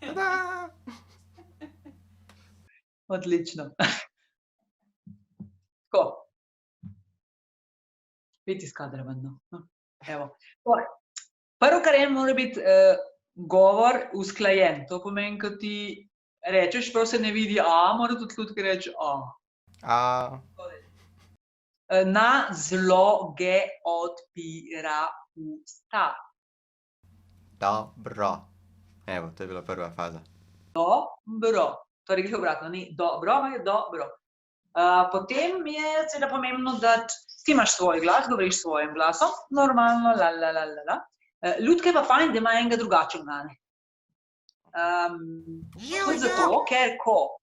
D: Tada!
E: Odlično. Tako. Piti iz kadra vedno. Evo. Prvo, kar je, mora biti govor usklajen. To pomeni, ko ti rečeš, prav se ne vidi A, mora tudi ljudke reči A. Na zloge odpira usta.
D: Dobro. Evo, to je bila prva faza.
E: Dobro. Torej, gre obratno, ni dobro, ampak je dobro. Potem je seveda pomembno, da ti imaš svoj glas, govoriš s svojim glasom, normalno, Ljudke pa fajn, da ima enega drugačnega. Tudi zato, ker ko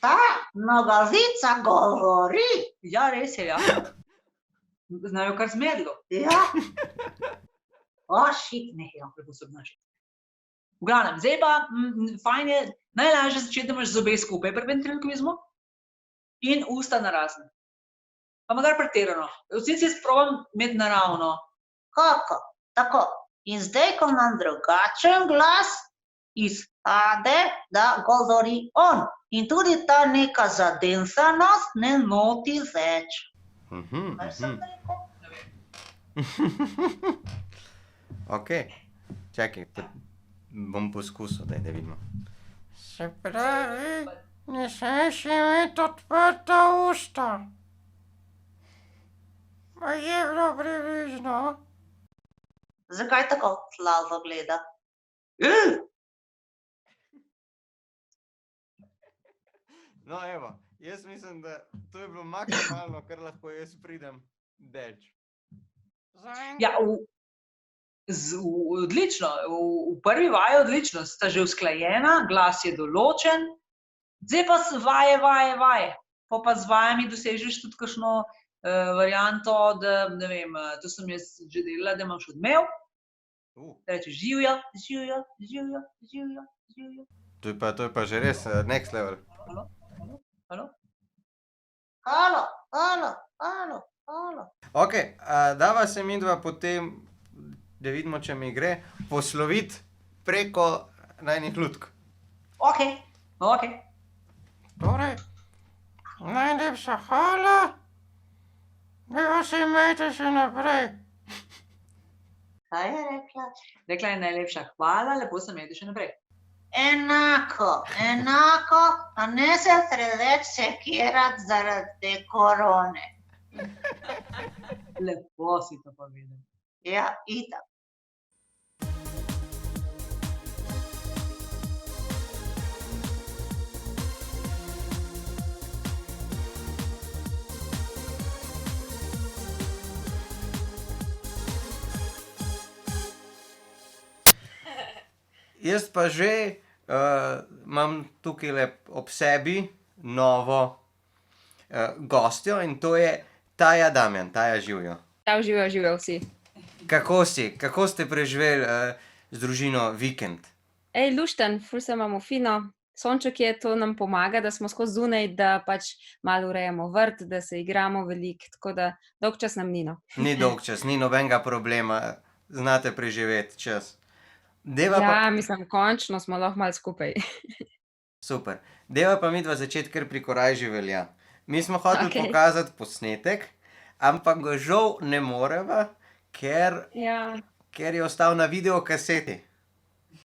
E: ta nogavica govori. Ja, res je, ja. Znajo kar zmedlo. Ja. Shit, nehaj, kako se obnašati. V glavnem, zdaj pa fajn je, najlažje začeti, da imaš zobe skupaj pri ventriloquizmu in usta narazen. Pa makar pretirano. Vsi si sprobam imeti naravno. Kako? Tako. In zdaj, ko imam drugačen glas, izpade, da govori on. In tudi ta neka zadensanost ne moti več. Kaj sem rekel?
D: Okej. Čakaj, bom poskusil, da vidimo. Se pravi, ne smeš imeti odprta usta. Ma je bilo približno.
E: Zakaj tako slabo gleda?
D: No, evo, jaz mislim, da to je bilo maksimalno, kar lahko jaz pridem deč.
E: Ja, Odlično, v prvi vaji odlično, sta že usklajena, glas je določen, zdaj pa vaje. Pa z vajami dosežeš tudi kakšno varianto, da, ne vem, to sem jaz že delala, da imaš odmev, da rečeš živjo.
D: To je pa že res next level.
E: Halo.
D: Ok, dava se midva potem, da vidimo, če mi gre, posloviti preko najnih lutk.
E: Ok.
D: Torej, najlepša hvala, da se imejte še naprej.
E: Kaj je rekla? Rekla je najlepša hvala, lepo se imejte še naprej.
G: Enako, a ne se preveč sekirati zaradi te korone.
E: Lepo si to povedal.
G: Ja, itak.
D: Jaz pa že imam tukaj ob sebi novo gostjo in to je Taja Damjan. Taja, živjo.
H: Čau, živijo vsi.
D: Kako ste preživeli z družino vikend?
H: Lušten, ful se imamo fino. Sonček je, to nam pomaga, da smo skozi zunaj, da pač malo urejamo vrt, da se igramo veliko, tako da dolgčas nam ni, no.
D: Ni dolgčas, ni nobenega problema, znate preživeti čas.
H: Mislim, končno smo lahko malo skupaj.
D: Super. Deva pa midva začeti kar pri korajži velja. Mi smo hoteli pokazati posnetek, ampak ga žal ne moreva, ker je ostal na videokaseti.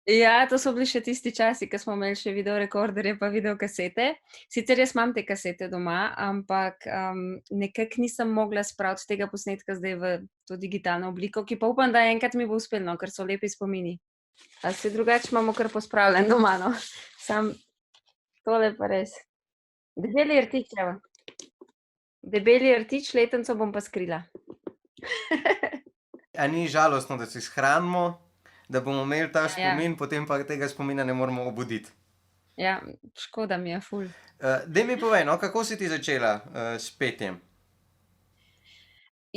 H: Ja, to so bili še tisti časi, ko smo imeli še videorekorderje pa videokasete. Sicer jaz imam te kasete doma, ampak nekako nisem mogla spraviti tega posnetka zdaj v to digitalno obliko, ki pa upam, da enkrat mi bo uspelo, ker so lepi spomini. A se drugače imamo kar pospravljen doma, no. Sam tole pa res. Debeli rtič, evo. Debeli rtič, letenco bom pa skrila.
D: A ni žalostno, da si shranimo, da bomo imeli ta spomin, potem pa tega spomina ne moramo obuditi?
H: Ja, škoda mi je ful.
D: Daj mi povej, no, kako si ti začela s petjem?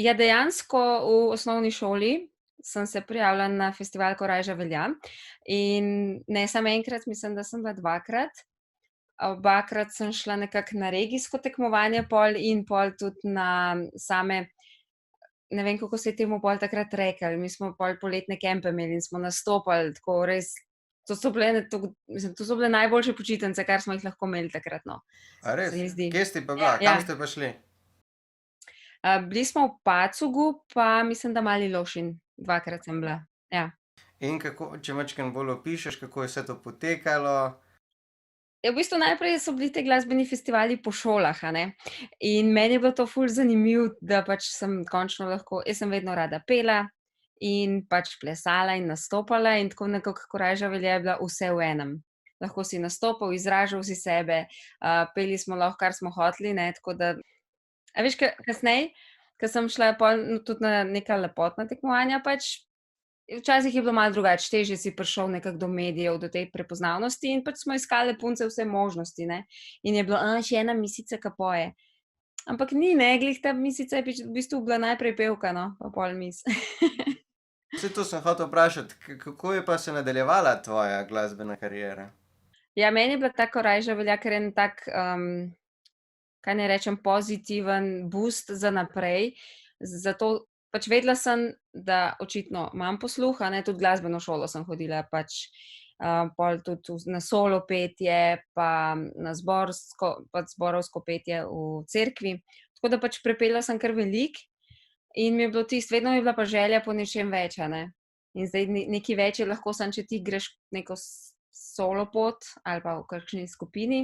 H: Ja, dejansko v osnovni šoli sem se prijavila na festival Korajža velja in ne samo enkrat, mislim, da sem bila dvakrat. Obakrat sem šla nekako na regijsko tekmovanje pol in pol tudi na same, ne vem, kako se je temu pol takrat rekli, mi smo pol poletne kempe imeli in smo nastopali, tako res, to so bile najboljše počitnice, kar smo jih lahko imeli takrat, no.
D: A res? Kje ste pa bila? Kam ste pa šli?
H: Bili smo v Pacugu, pa mislim, da Mali Lošin. Dvakrat sem bila, ja.
D: In kako, če mačkeno bolj opišeš, kako je vse to potekalo?
H: V bistvu najprej so bili te glasbeni festivali po šolah, a ne. In meni je bilo to ful zanimivo, da pač sem končno lahko, jaz sem vedno rada pela in pač plesala in nastopala in tako nekako Korajža velja je bila vse v enem. Lahko si nastopal, izražal si sebe, peli smo lahko, kar smo hoteli, ne, tako da... A veš, kasneje, ko sem šla tudi na neka lepotna tekmovanja, pač včasih je bilo malo drugače, težje si prišel nekako do medijev, do te prepoznavnosti in pač smo iskali punce vse možnosti, ne. In je bilo, še ena misica, ki poje. Ampak ni, ne, glih ta misica je v bistvu bila najprej pevka, no, pa pol mis.
D: Vse to sem hotel vprašati, kako je pa se nadaljevala tvoja glasbena kariera?
H: Ja, meni je bila ta Korajža velja, ker je en tak, kaj naj rečem, pozitiven boost za naprej. Zato pač vedela sem, da očitno imam posluh, a ne, tudi glasbeno šolo sem hodila, pač pol tudi na solo petje, pa na zborovsko petje v cerkvi. Tako da pač prepela sem kar veliko in mi je bilo tisto, vedno mi je bila pa želja po nečem več, a ne. In zdaj nekaj več je lahko samo, če ti greš neko solo pot ali pa v kakšni skupini.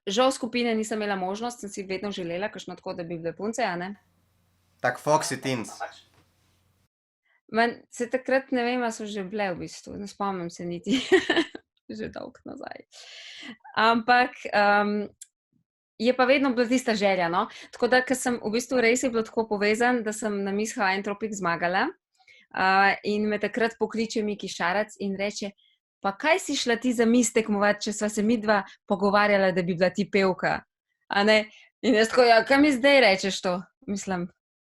H: Žal skupine nisem imela možnost, sem si vedno želela, kakšno tako, da bi bile punce, a ne.
D: Tak Foxy Teens.
H: Se takrat ne vem, a so že bile v bistvu, ne spomnim se niti, že dolgo nazaj. Ampak je pa vedno bila tista želja, no. Tako da, ker sem v bistvu res je bilo tako povezan, da sem na Miss Hawaiian Tropic zmagala, In me takrat pokliče Miki Šarac in reče, pa kaj si šla ti za mis tekmovati, če sva se midva pogovarjala, da bi bila ti pevka? A ne? In jaz tako, ja, kaj mi zdaj rečeš to? Mislim,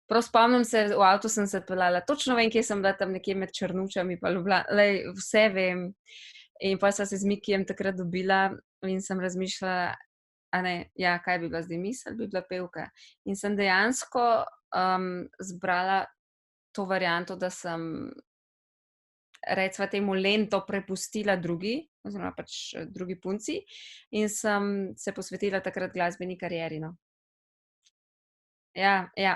H: prav spomnim se, v avtu sem se peljala, točno vem, kje sem bila tam nekje med Črnučami, pa Lej, vse vem. In pa sva se z Mikijem takrat dobila in sem razmišljala, a ne, ja, kaj bi bila zdaj misel, bi bila pevka. In sem dejansko zbrala to varianto, da sem, recimo temu, lento prepustila oziroma pač drugi punci in sem se posvetila takrat glasbeni karieri, no. Ja, ja.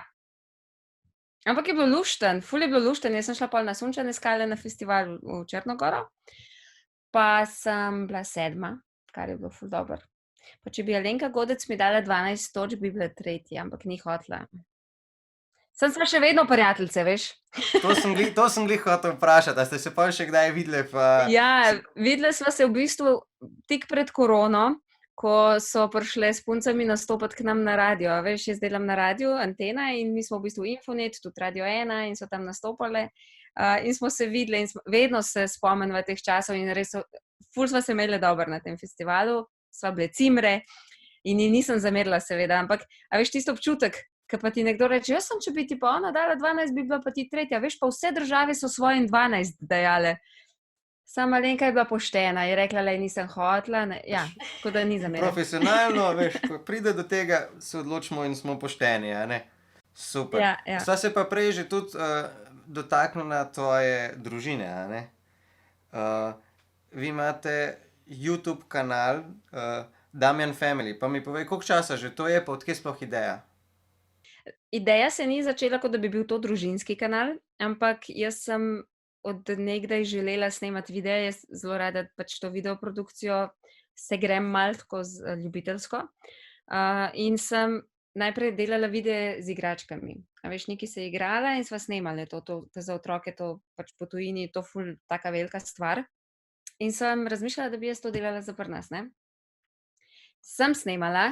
H: Ampak je bilo luštno, ful je bilo luštno. Jaz sem šla pol na Sončane skale na festival v Črno goro, pa sem bila 7., kar je bilo ful dobro. Pa če bi Alenka Godec mi dala 12 točk, bi bila 3., ampak ni hotela. Sem sva še vedno prijateljice, veš.
D: To sem glih hotel vprašati, a ste se pa še kdaj videli?
H: Ja, videli sva se v bistvu tik pred korono, ko so prišle s puncami nastopati k nam na radio. Veš, jaz delam na radiju, Antena, in mi smo v bistvu Infonet, tudi Radio 1, in so tam nastopale. In smo se videli in vedno se spomnim teh časov in res ful sva se imeli dobro na tem festivalu, sva bile cimre in ji nisem zamerila, seveda, ampak a veš tisto občutek, ko pa ti nekdo reče, jaz sem, če bi ti pa ona dala 12, bi bila pa ti 3., veš, pa vse države so svojim 12 dajale. Sama Alenka je bila poštena, je rekla, da nisem hotela, ja, tako da ni zamerila.
D: Profesionalno, veš, ko pride do tega, se odločimo in smo pošteni, a ne? Super.
H: Ja, ja.
D: Sva se pa prej že tudi dotaknila tvoje družine, a ne? Vi imate YouTube kanal Damjan Family, pa mi povej, koliko časa že to je, pa odkje sploh ideja?
H: Ideja se ni začela, kot da bi bil to družinski kanal, ampak jaz sem od nekdaj želela snemati videe, jaz zelo rada pač to videoprodukcijo se grem malo tako ljubiteljsko. In sem najprej delala videe z igračkami. A veš, nekaj se je igrala in sva snemala to za otroke, to pač po tujini, to ful taka velika stvar. In sem razmišljala, da bi jaz to delala za pri nas, ne. Sem snemala,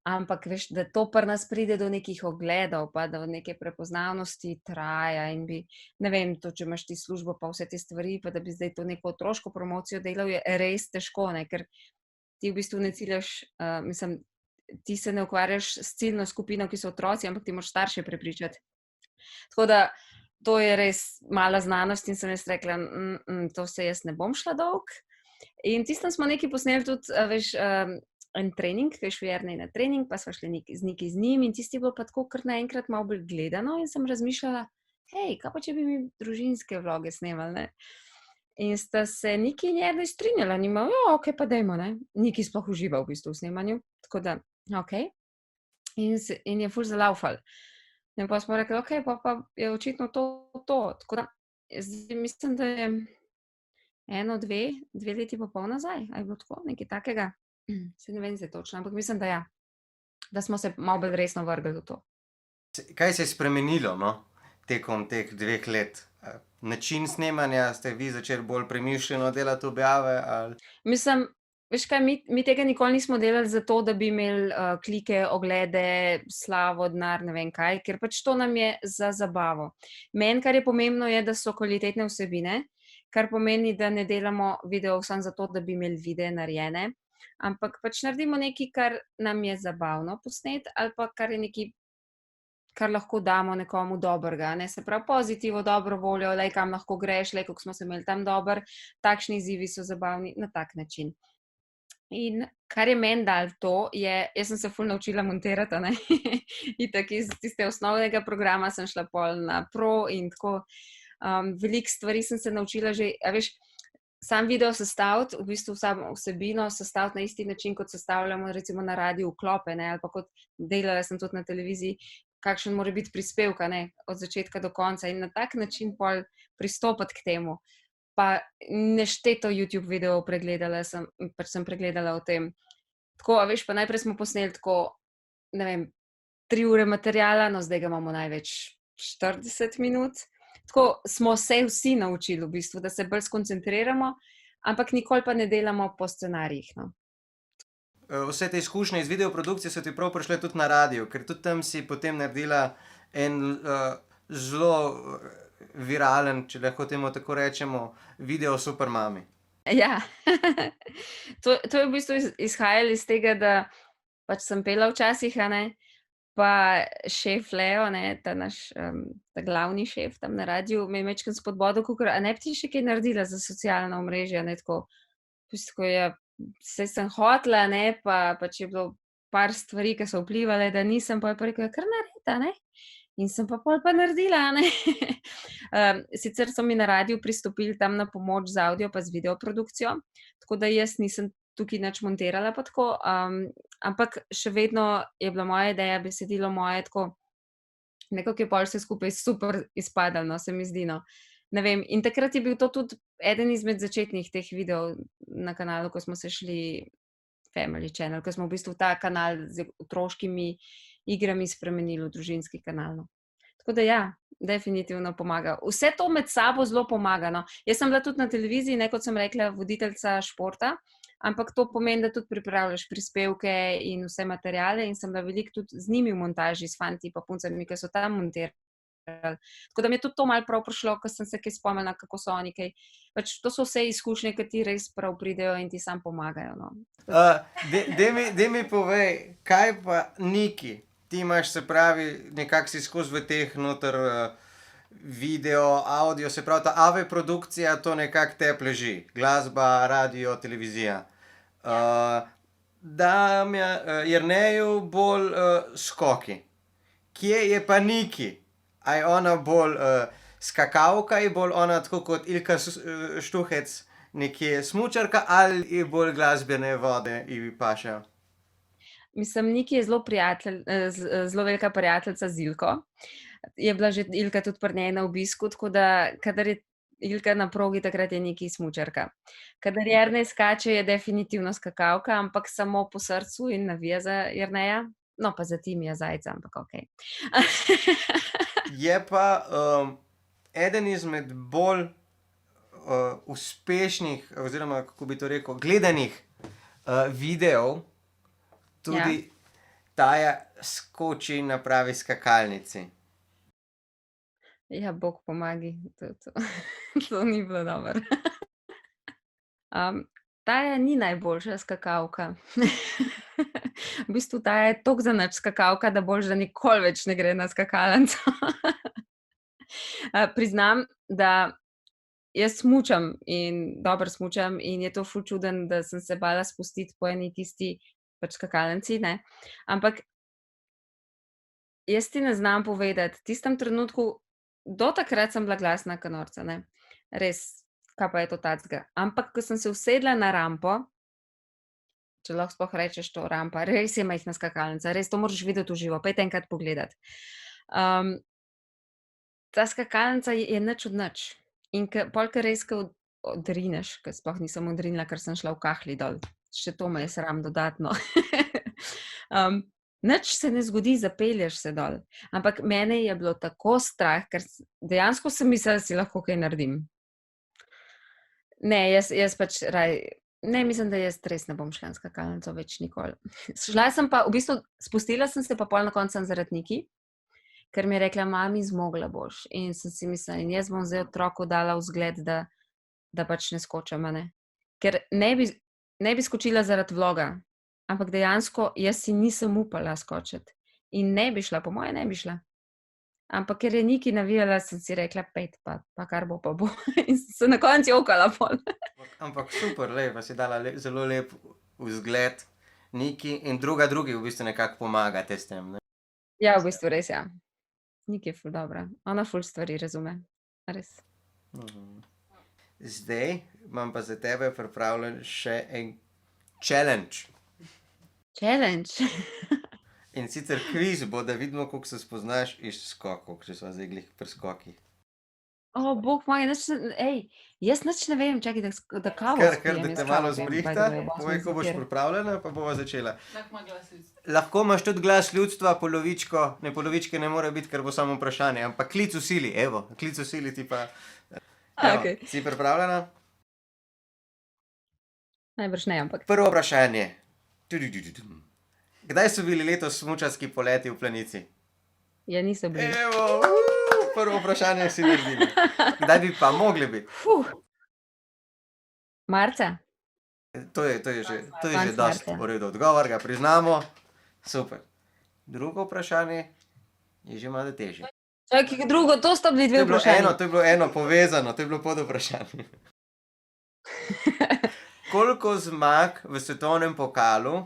H: ampak veš, da to pri nas pride do nekih ogledov, pa do neke prepoznavnosti traja in bi, ne vem, to, če imaš ti službo pa vse te stvari, pa da bi zdaj to neko otroško promocijo delal, je res težko, ne, ker ti v bistvu ne ciljaš, mislim, ti se ne ukvarjaš s ciljno skupino, ki so otroci, ampak ti moraš starše prepričati. Tako da to je res mala znanost in sem jaz rekla, to se jaz ne bom šla dolg. In tistem smo nekaj posneli tudi, veš, en trening, ki je šel Jernej na trening, pa sva šli z njim in tisti je bilo pa tako kar naenkrat malo bolj gledano in sem razmišljala, hej, kaj pa če bi mi družinske vloge snemali, ne? In sta se Niki in Jernej strinjala, nima, ja, okej, pa dajmo, ne? Niki sploh uživa v bistvu v snemanju, tako da, okej. In je ful zalaufal. In pa smo rekli, okej, pa je očitno to, tako da, zdaj mislim, da je 1, 2 leti pa pol nazaj, a je bilo tako, nekaj takega. Se ne vem zdaj točno, ampak mislim, da ja, da smo se malo bolj resno vrgli v to.
D: Kaj se je spremenilo, no, tekom teh 2 let? Način snemanja, ste vi začeli bolj premišljeno delati objave, ali?
H: Mislim, veš kaj, mi tega nikoli nismo delali zato, da bi imeli klike, oglede, slavo, denar, ne vem kaj, ker pač to nam je za zabavo. Meni, kar je pomembno, je, da so kvalitetne vsebine, kar pomeni, da ne delamo videov samo zato, da bi imeli videe narejene, ampak pač naredimo nekaj, kar nam je zabavno posnet, ali pa kar je nekaj, kar lahko damo nekomu dobrega, ne, se pravi pozitivo, dobro voljo, lej, kam lahko greš, lej, kako smo se imeli tam dobro, takšni izzivi so zabavni, na tak način. In kar je meni dalo to, je, jaz sem se ful naučila montirati, ne, itak iz tiste osnovnega programa sem šla pol na Pro in tako, veliko stvari sem se naučila že, a veš, sam video sestaviti, v bistvu samo vsebino sestaviti na isti način, kot sestavljamo recimo na radiu vklope, ne, ali pa kot delala sem tudi na televiziji, kakšen mora biti prispevek, ne, od začetka do konca in na tak način pol pristopiti k temu. Pa nešteto YouTube videov pregledala sem, pač sem pregledala o tem. Tako, a veš, pa najprej smo posneli tako, ne vem, 3 ure materiala, no zdaj ga imamo največ 40 minut. Tako smo se vsi naučili v bistvu, da se bolj skoncentriramo, ampak nikoli pa ne delamo po scenarijih, no.
D: Vse te izkušnje iz videoprodukcije so ti prav prišle tudi na radiju, ker tudi tam si potem naredila en zelo viralen, če lahko temu tako rečemo, video o Supermami.
H: Ja, to je v bistvu izhajalo iz tega, da pač sem pela včasih, a ne, pa šef Leo, ne, ta naš ta glavni šef tam na radiju, me je majčkeno spodbodel, kakor, a ne bi ti še kaj naredila za socialna omrežja, ne, tako, ko je, saj sem hotela, ne, pa pač je bilo par stvari, ki so vplivale, da nisem, pa je pa rekel, kar naredi, ne. In sem pa pol pa naredila, a ne. Sicer so mi na radiju pristopili tam na pomoč z avdio pa z videoprodukcijo, tako da jaz nisem tukaj nič montirala pa tako, ampak še vedno je bila moja ideja, besedilo moje tako, nekako je pol vse skupaj super izpadalo, no, se mi zdi, no. Ne vem, in takrat je bil to tudi eden izmed začetnih teh videov na kanalu, ko smo se šli Family Channel, ko smo v bistvu ta kanal z otroškimi igrami spremenili v družinski kanal, no. Tako da ja, definitivno pomaga. Vse to med sabo zelo pomaga, no. Jaz sem bila tudi na televiziji, ne, kot sem rekla, voditeljica športa, ampak to pomeni, da tudi pripravljaš prispevke in vse materiale in sem bila veliko tudi z njimi v montaži, s fanti pa puncami, ki so tam montirali. Tako da mi je tudi to malo prav prišlo, ko sem se kaj spomnila, kako so oni kaj. Pač to so vse izkušnje, ki ti res prav pridejo in ti sam pomagajo, no.
D: Daj mi povej, kaj pa Niki? Ti imaš, se pravi, nekako si skozi v teh noter video, audio, se pravi, ta AV produkcija, to nekako te pleži. Glasba, radio, televizija. Jerneju bolj skoki. Kje je pa Niki? A je ona bolj skakavka, je bolj ona tako kot Ilka Štuhec nekje smučarka ali je bolj glasbene vode ji pašejo?
H: Mislim, Niki je zelo velika prijateljica z Ilko. Je bila že Ilka tudi pri njej na obisku, tako da kadar je Ilka na progi, takrat je Niki smučarka. Kadar Jernej skače, je definitivno skakavka, ampak samo po srcu in navija za Jerneja. No, pa za Timija Zajca, ampak okej.
D: Je pa eden izmed bolj uspešnih, oziroma, kako bi to rekel, gledanih videov, tudi Taja skoči na pravi skakalnici.
H: Ja, Bog pomagi, to ni bilo dobro. Taja ni najboljša skakalka. V bistvu Taja je toliko zanič skakalka, da boljše, da nikoli več ne gre na skakalnico. Priznam, da jaz smučam in dobro smučam in je to ful čudno, da sem se bala spustiti po eni tisti pač skakalnici, ne. Ampak jaz ti ne znam povedati, v tistem trenutku, do takrat sem bila glasna ka norca, ne. Res, kaj pa je to tacga. Ampak ko sem se usedla na rampo, če lahko sploh rečeš to rampa, res je majhna skakalnica, res to moraš videti v živo, pojdite enkrat pogledat. Ta skakalnica je nič od nič. In pol, ko res odrineš, ker sploh nisem odrinila, ker sem šla v kahli dol, še to me je sram dodatno. Nič se ne zgodi, zapelješ se dol. Ampak mene je bilo tako strah, ker dejansko sem mislila, da si lahko kaj naredim. Ne, jaz pač ne, mislim, da jaz res ne bom šla na skakalnico več nikoli. Šla sem pa, v bistvu, spustila sem se pa pol na koncu zaradi Niki, ker mi je rekla, mami, zmogla boš. In sem si mislila, in jaz bom zdaj otroku dala vzgled, da pač ne skočim, a ne. Ker ne bi skočila zaradi vloga, ampak dejansko jaz si nisem upala skočiti. In ne bi šla, po moje ne bi šla. Ampak ker je Niki navijala, sem si rekla, pejt pa kar bo pa bo. In sem se na koncu jokala pol.
D: Ampak super, pa si dala zelo lep vzgled Niki in drugi v bistvu nekako pomagate s tem, ne?
H: Ja, v bistvu res, ja. Niki je ful dobra. Ona ful stvari razume. Res.
D: Zdaj imam pa za tebe pripravljen še en challenge.
H: Challenge?
D: In sicer kviz bo, da vidimo, koliko se spoznaš iz skokov, če sva zdaj glih pri skokih.
H: O, Bog moj, jaz nič ne vem, čakaj, da kavo
D: Kar
H: spijem.
D: da te malo zbrihta, povej, ko boš pripravljena, pa bova začela.
F: Lahko ima glas ljudstva.
D: Lahko imaš tudi glas ljudstva, polovičko, ne polovičke ne more biti, ker bo samo vprašanje, ampak klic v sili, evo, klic v sili ti pa.
H: Okej.
D: Si pripravljena?
H: Najbrž ne, ampak.
D: Prvo vprašanje. Kdaj so bili letos smučarski poleti v Planici?
H: Ja, niso bili.
D: Evo, prvo vprašanje si naredili. Kdaj bi pa mogli biti?
H: Marca?
D: To je že
H: Konec
D: dosti
H: marca.
D: v redu odgovor, ga priznamo. Super. Drugo vprašanje je že malo težje.
H: Čakaj, drugo, to sta bili dve vprašanje.
D: To je bilo eno povezano, to je bilo pod vprašanje. Koliko zmag v svetovnem pokalu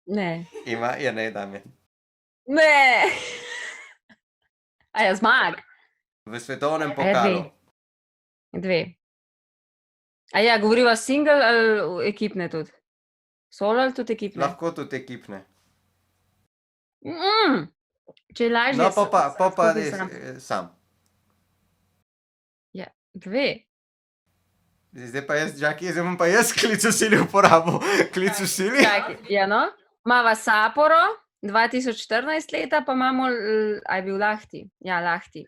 H: Ne.
D: ima Jernej Damjan?
H: Ne. A ja, zmag.
D: V svetovnem
H: A ja,
D: pokalu.
H: Dve. A ja, govoriva single ali ekipne tudi? Solo ali tudi ekipne?
D: Lahko tudi ekipne.
H: Če je lažje.
D: No, pa
H: skupaj
D: res,
H: sam.
D: sam.
H: Ja, dve.
D: Zdaj pa jaz, Jackie, zdaj bom pa jaz klic v sili uporabil. Klic v sili?
H: Čakaj, ja no. Mava Saporo, 2014 leta, pa imamo, a je bil Lahti? Ja, Lahti.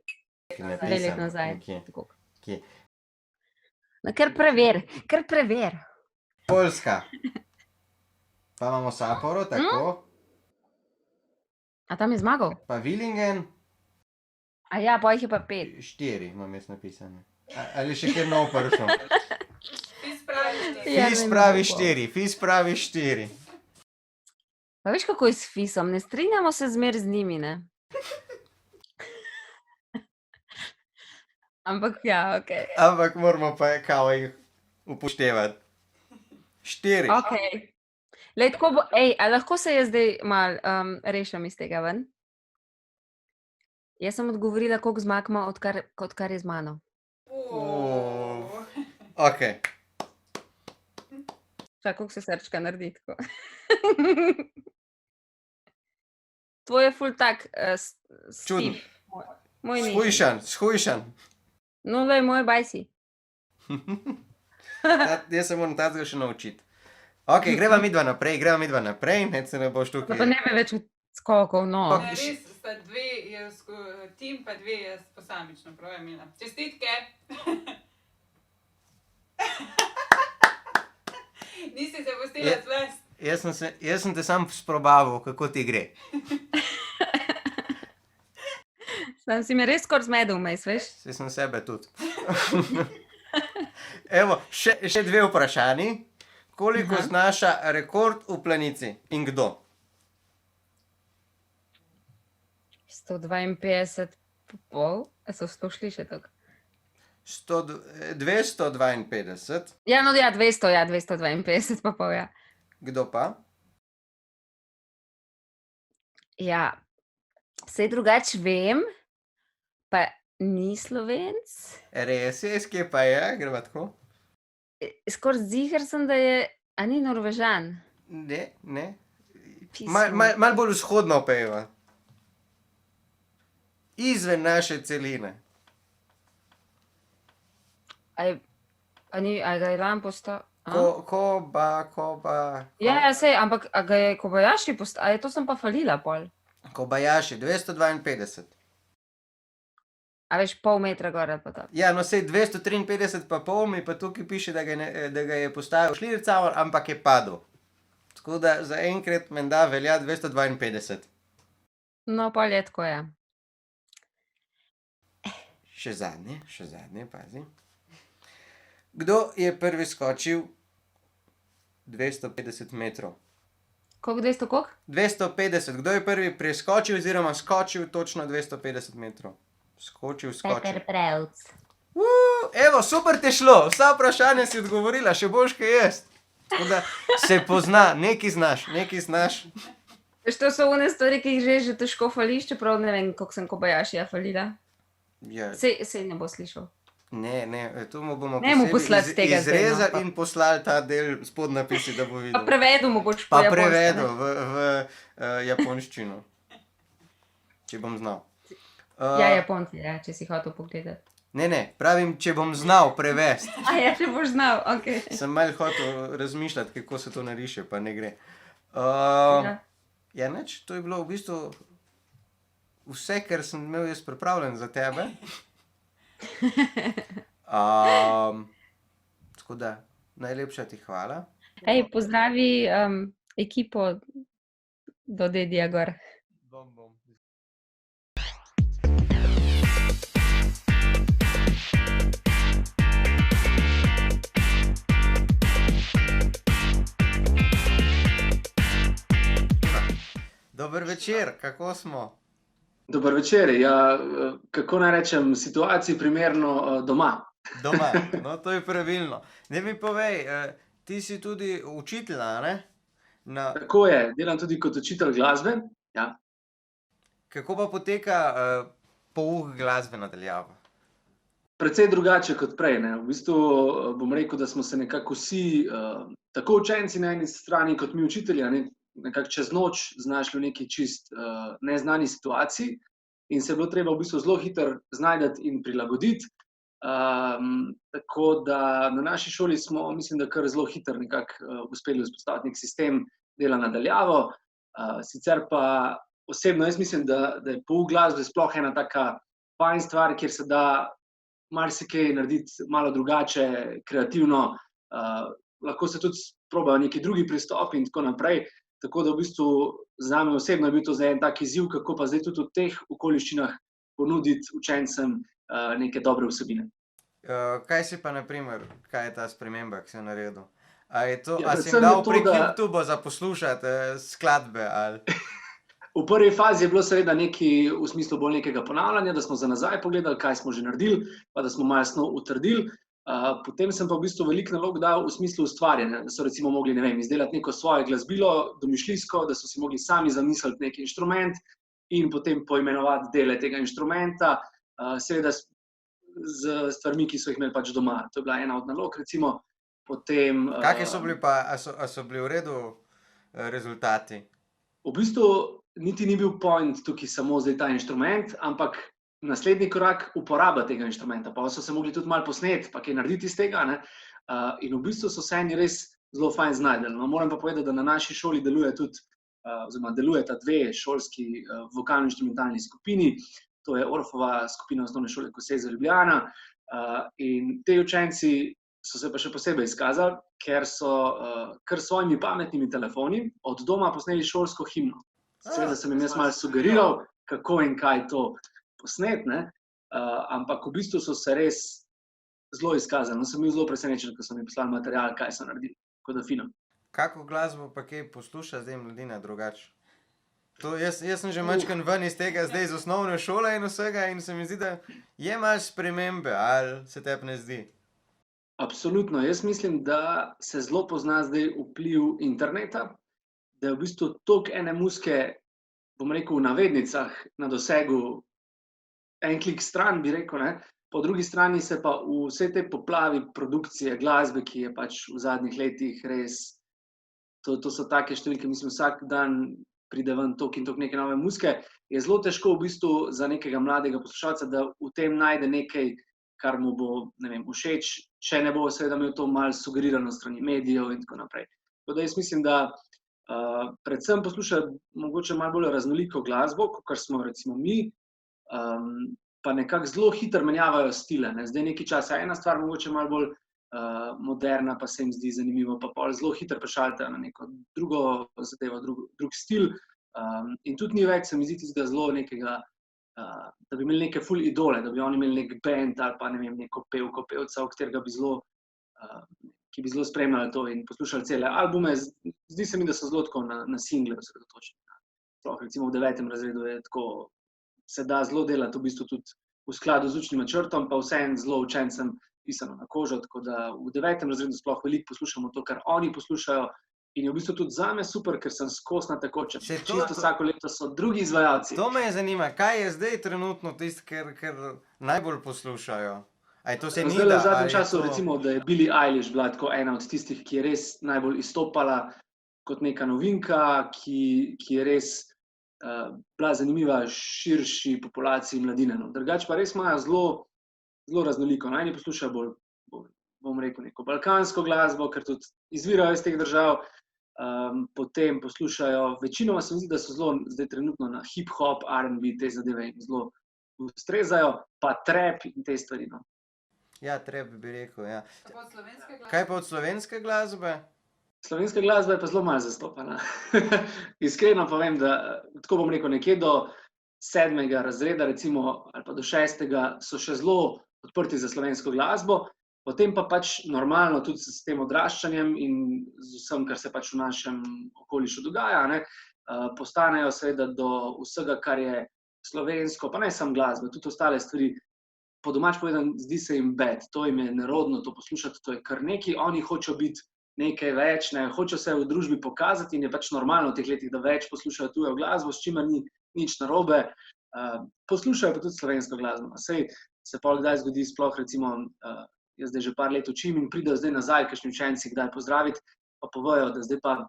H: 2 let nazaj. Tako.
D: Kje?
H: No, kar prever.
D: Poljska. Pa imamo Sapporo, tako.
H: A tam je zmagal?
D: Pa Willingen,
H: A ja, pa jih je pa 5.
D: 4 imam jaz napisane. Ali še kjer nov prišel?
F: Fis pravi
H: Ja,
D: Fis
H: ne
D: pravi
H: vem,
D: 4, Fis pravi 4.
H: Pa veš, kako je s Fisom? Ne strinjamo se zmer z njimi, ne? Ampak ja, okej.
D: Ampak moramo pa kao jih upoštevati. 4.
H: Okej. Lej, tako bo, a lahko se jaz zdaj mal rešim iz tega ven? Jaz sem odgovorila, koliko zmag ima, odkar je z mano.
D: Ok.
H: Čakaj, koliko se srčka naredi tako. Tvoj je ful tak
D: Čuden.
H: stiv. Moj ni.
D: Shujšan.
H: No, lej, moj bajsi.
D: Jaz se moram tazga še naučiti. Ok, greva midva naprej, ne se ne boš
H: Pa
D: tukaj.
H: ne me več skokov, no.
D: Ok.
F: Ne, res sta dve, tim pa dve jaz posamično, prav je Mila. Čestitke! Nisi se pustila
D: Je-
F: zvest.
D: Jaz sem te sam sprobaval, kako ti gre.
H: Sam si me res skoraj zmedel vmes, veš?
D: Saj sem sebe tudi. Evo, še dve vprašanji. Koliko znaša rekord v planici in kdo?
H: 152 pa pol, a so šli še tako?
D: 252,
H: Ja, no ja, 252 pa pol, ja.
D: kdo pa?
H: Ja, saj drugače vem, pa ni Slovenc.
D: Res je, kje pa je, greva tako?
H: Skoraj ziher sem, da je, a ni Norvežan.
D: Ne.
H: Pismo.
D: Mal bolj vzhodno peva. Izven naše celine.
H: A ga je lan postal?
D: Koba.
H: Ja, sej, ampak a ga je Kobayashi postal? A je to sem pa falila pol?
D: Kobayashi, 252.
H: A veš, pol metra gor ali pa to.
D: Ja, no sej 253 pa pol mi pa tukaj piše, da ga je postavil Schlierenzauer, ampak je padel. Tako da zaenkrat menda velja 252.
H: No, pol je tako, ja.
D: Še zadnje, pazi. Kdo je prvi skočil 250 metrov?
H: Koliko 200, koliko?
D: 250. Kdo je prvi preskočil oziroma skočil točno 250 metrov? Skočil.
G: Prevc.
D: Evo, super te šlo, vsa vprašanja si odgovorila, še boljš kaj jaz. Tako da se pozna, nekaj znaš.
H: Veš, to so one stvari, ki jih že težko fališ, čeprav ne vem, koliko sem Kobayashija falila.
D: Ja,
H: Sej ne bo slišal.
D: ne, to mu bomo
H: Ne mu poslati tega zdaj, no,
D: izrezali
H: pa.
D: in poslali ta del s podnapisi, da bo
H: Pa
D: videl.
H: prevedel mu boš po
D: Pa
H: japonsko,
D: prevedel
H: ne?
D: v japonščino. Če bom znal.
H: Ja, Japonci, ja, če si hotel pogledati.
D: Ne, pravim, če bom znal prevesti.
H: A ja, če boš znal, okej.
D: Sem malo hotel razmišljati, kako se to nariše, pa ne gre.
H: Ja.
D: Ja, nič, to je bilo v bistvu vse, kar sem imel jaz pripravljen za tebe. Tako da, najlepša ti hvala.
H: Hej, pozdravi ekipo do Dedija gor.
D: Bom. Dober večer, kako smo?
I: Dober večer. Ja, kako naj rečem, situaciji primerno doma.
D: Doma, no to je pravilno. Daj mi povej, ti si tudi učitelj, a ne?
I: Tako je, delam tudi kot učitelj glasbe. Ja.
D: Kako pa poteka pouk glasbe na daljavo?
I: Precej drugače kot prej, ne. V bistvu bom rekel, da smo se nekako vsi, tako učenci na eni strani kot mi učitelji, a ne, nekako čez noč znašli v neki čist neznani situaciji in se je bilo treba v bistvu zelo hitro znajti in prilagoditi. Tako da na naši šoli smo, mislim, da kar zelo hitro nekako uspeli vzpostaviti nek sistem dela na daljavo. Sicer pa osebno jaz mislim, da je pouk glasbe sploh ena taka fajn stvar, kjer se da marsikaj narediti malo drugače, kreativno, lahko se tudi probajo neki drugi pristopi in tako naprej. Tako da v bistvu zame osebno je bil to zdaj en tak izziv, kako pa zdaj tudi v teh okoliščinah ponuditi učencem neke dobre vsebine.
D: Kaj si pa naprimer, kaj je ta sprememba, ki si jo naredil? A
I: Ja,
D: si jim
I: predvsem je
D: dal
I: to,
D: prek
I: da-
D: YouTubea za poslušati skladbe ali?
I: V prvi fazi je bilo seveda nekaj v smislu bolj nekega ponavljanja, da smo za nazaj pogledali, kaj smo že naredili, pa da smo malo snov utrdili. Potem sem pa v bistvu veliko nalog dal v smislu ustvarjanja, da so recimo mogli, ne vem, izdelati neko svoje glasbilo, domišljijsko, da so si mogli sami zamisliti neki inštrument in potem poimenovati dele tega inštrumenta, seveda z stvarmi, ki so jih imeli pač doma. To je bila ena od nalog, recimo. Potem,
D: Kakšni so bili pa, a so bili v redu rezultati?
I: v bistvu niti ni bil point tukaj samo zdaj ta inštrument, ampak naslednji korak uporaba tega inštrumenta. Pa so se mogli tudi malo posneti, pa kaj narediti iz tega, ne. In v bistvu so se eni res zelo fajn znašli. No, moram pa povedati, da na naši šoli delujeta dve šolski vokalno-inštrumentalni skupini. To je Orfova skupina osnovne šole Koseze Ljubljana. In ti učenci so se pa še posebej izkazali, ker so kar s svojimi pametnimi telefoni od doma posneli šolsko himno. Seveda sem jim jaz malo sugeriral, kako in kaj to posnet, ne. Ampak v bistvu so se res zelo izkazali. No, sem bil zelo presenečen, ko so mi poslali material, kaj so naredili. Tako da fino.
D: Kako glasbo pa kaj posluša zdaj mladina drugače? Jaz sem že majčkeno ven iz tega zdaj iz osnovne šole in vsega in se mi zdi, da je malo spremembe, ali se tebi ne zdi?
I: Absolutno. Jaz mislim, da se zelo pozna zdaj vpliv interneta, da je v bistvu toliko ene muzike, bom rekel v navednicah, na dosegu en klik stran, bi rekel, ne. Po drugi strani se pa v vsej tej poplavi produkcije glasbe, ki je pač v zadnjih letih res, to so take številke, mislim, vsak dan pride ven toliko in toliko neke nove muzike, je zelo težko v bistvu za nekega mladega poslušalca, da v tem najde nekaj, kar mu bo, ne vem, všeč, če ne bo seveda imel to malo sugerirano s strani medijev in tako naprej. Tako da jaz mislim, da predvsem poslušajo mogoče malo bolj raznoliko glasbo, kakor smo recimo mi, pa nekako zelo hitro menjavajo stile, ne. Zdaj nekaj časa ena stvar, mogoče malo bolj moderna, pa se jim zdi zanimivo, pa pol zelo hitro prešaltajo na neko drugo zadevo, drug stil. In tudi ni več, se mi zdi, tistega zelo nekega, da bi imeli neke ful idole, da bi oni imeli nek band ali pa, ne vem, neko pevko, pevca, v katerega bi zelo, ki bi zelo spremljali to in poslušali cele albume. Zdi se mi, da so zelo tako na single osredotočeni. Sploh recimo v 9. razredu je tako, se da zelo delati v bistvu tudi v skladu z učnim načrtom, pa vseeno zelo učencem pisano na kožo, tako da v 9. razredu sploh veliko poslušamo to, kar oni poslušajo. In je v bistvu tudi zame super, ker sem skozi na tekočem. Čisto vsako leto so drugi izvajalci.
D: To me zanima, kaj je zdaj trenutno tisto, kar najbolj poslušajo? A je to se ni
I: Zdajle
D: da?
I: v zadnjem času recimo, da je Billie Eilish bila tako ena od tistih, ki je res najbolj izstopala kot neka novinka, ki je res bila zanimiva širši populaciji mladine, no. Drugače pa res imajo zelo raznoliko. No, eni poslušajo bolj, bom rekel, neko balkansko glasbo, ker tudi izvirajo iz teh držav. Potem poslušajo, večinoma se mi zdi, da so zelo zdaj trenutno na hip-hop, R&B, te zadeve jim zelo ustrezajo, pa trap in te stvari, no.
D: Ja, trap bi rekel, ja.
F: Pa od slovenske glasbe?
D: Kaj pa od slovenske glasbe?
I: Slovenska glasba je pa zelo malo zastopana. Iskreno povem, da tako bom rekel, nekje do 7. razreda recimo, ali pa do 6. so še zelo odprti za slovensko glasbo, potem pa pač normalno tudi s tem odraščanjem in z vsem, kar se pač v našem okolišu dogaja, ne, postanejo seveda do vsega, kar je slovensko, pa ne samo glasbe, tudi ostale stvari. Po domač povedano, zdi se jim bed, to jim je nerodno to poslušati, to je kar nekaj, oni hočejo biti nekaj več, hočejo se v družbi pokazati in je pač normalno v teh letih, da več poslušajo tujo glasbo, s čimer ni nič narobe. Poslušajo pa tudi slovensko glasbo. Sej se pa kdaj zgodi, sploh recimo, jaz zdaj že par let učim in pridejo zdaj nazaj, kakšni učenci kdaj pozdraviti, pa povejo, da zdaj pa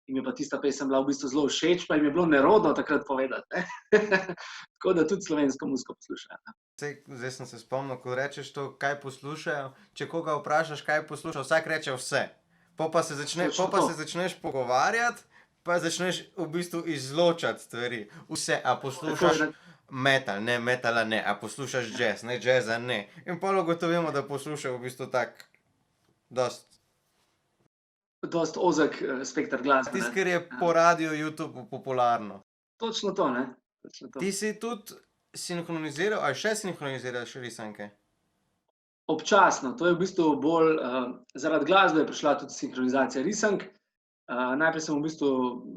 I: jim je pa tista pesem bila v bistvu zelo všeč, pa jim je bilo nerodno takrat povedati. Tako da tudi slovensko muziko poslušajo.
D: Zdaj sem se spomnil, ko rečeš to, kaj poslušajo, če koga vprašaš, kaj posluša, vsak reče vse. Pa se začneš pogovarjati, pa začneš v bistvu izločati stvari. Vse, a poslušaš metal, ne, metala ne, a poslušaš jazz, ne, jazza ne. In pol ugotovimo, da poslušajo v bistvu tak
I: dost ozek spekter glasbe.
D: Tisto, ker je po radiju, YouTube popularno.
I: Točno to, ne.
D: Ti si tudi sinhroniziral, ali še sinhroniziraš risanke?
I: Občasno, to je v bistvu bolj, zaradi glasbe je prišla tudi sinhronizacija risank. Najprej sem v bistvu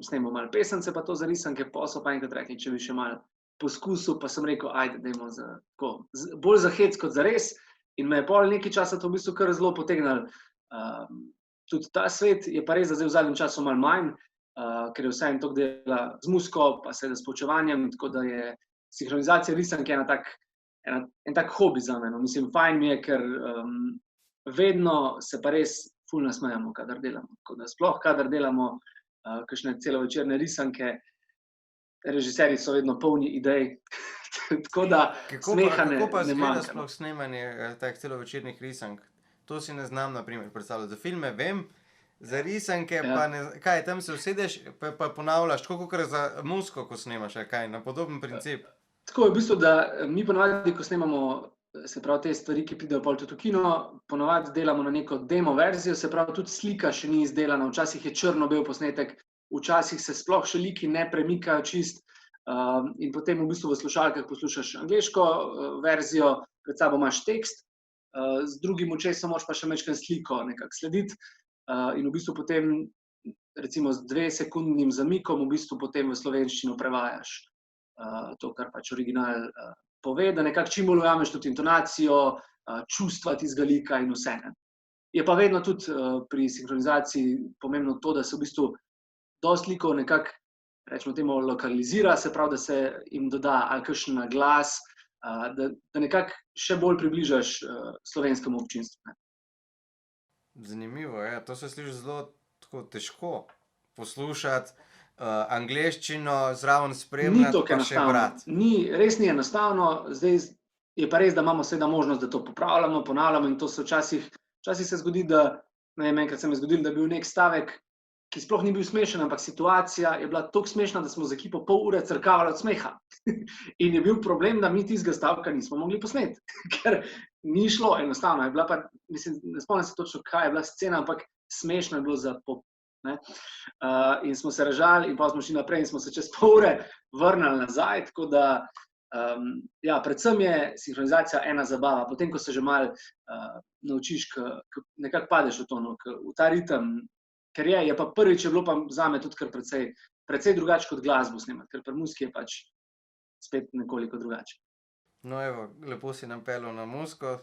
I: snemal malo pesence, pa to za risanke, pa so pa enkrat rekli, če bi še malo poskusil, pa sem rekel, ajde, dajmo bolj za hec kot za res. In me je pol nekaj časa to v bistvu kar zelo potegnilo. Tudi ta svet je pa res, da zdaj v zadnjem času malo manj, ker je vsem toliko dela z muziko, pa seveda s poučevanjem, tako da je sinhronizacija risanke en tak hobi za me. Mislim, fajn mi je, ker vedno se pa res ful nasmejamo, kadar delamo. Tako da sploh, kadar delamo kakšne celovečerne risanke, režiserji so vedno polni idej, tako da smeha ne manjka.
D: Kako pa izgleda sploh snemanje tak celovečernih risank? To si ne znam, na primer, predstavljati. Za filme vem, za risanke pa ne, kaj, tam se usedeš, pa ponavljaš, tako kakor za muziko, ko snemaš, ali kaj, na podoben princip.
I: Tako je v bistvu, da mi ponavadi, ko snemamo, se pravi, te stvari, ki pridejo pol tudi v kino, ponavadi delamo na neko demo verzijo, se pravi, tudi slika še ni izdelana, včasih je črno-bel posnetek, včasih se sploh še liki ne premikajo čist, in potem v bistvu v slušalkah poslušaš angleško verzijo, pred sabo imaš tekst, z drugim očesom moraš pa še majčkeno sliko nekako slediti, in v bistvu potem recimo z 2-sekundnim zamikom v bistvu potem v slovenščino prevajaš to, kar pač original pove, da nekako čim bolj ujameš tudi intonacijo, čustva tistega lika in vse. Je pa vedno tudi pri sinhronizaciji pomembno to, da se v bistvu dosti likov nekako, rečemo temu, lokalizira, se pravi, da se jim doda ali kakšen naglas, da nekako še bolj približaš slovenskemu občinstvu.
D: Zanimivo, ja. To se sliši zelo tako težko poslušati, angleščino zraven spremljati, pa še brati.
I: Res ni enostavno, zdaj je pa res, da imamo seveda možnost, da to popravljamo, ponavljamo in to se včasih se zgodi, da, ne vem, enkrat se mi je zgodilo, da je bil nek stavek, ki sploh ni bil smešen, ampak situacija je bila toliko smešna, da smo z ekipo pol ure crkavali od smeha. In je bil problem, da mi tistega stavka nismo mogli posneti, ker ni šlo enostavno. Je bila pa, mislim, ne spomnim se točno, kaj je bila scena, ampak smešno je bilo za pop. In smo se režali in pa smo šli naprej in smo se čez pol ure vrnili nazaj, tako da, ja, predvsem je sinhronizacija ena zabava, potem, ko se že malo naučiš, nekako padeš v tono, v ta ritem. Ker je pa prvič je bilo pa zame tudi kar precej drugače kot glasbo snemati, ker pri muziki je pač spet nekoliko drugače.
D: No evo, lepo si nam peljal na muziko,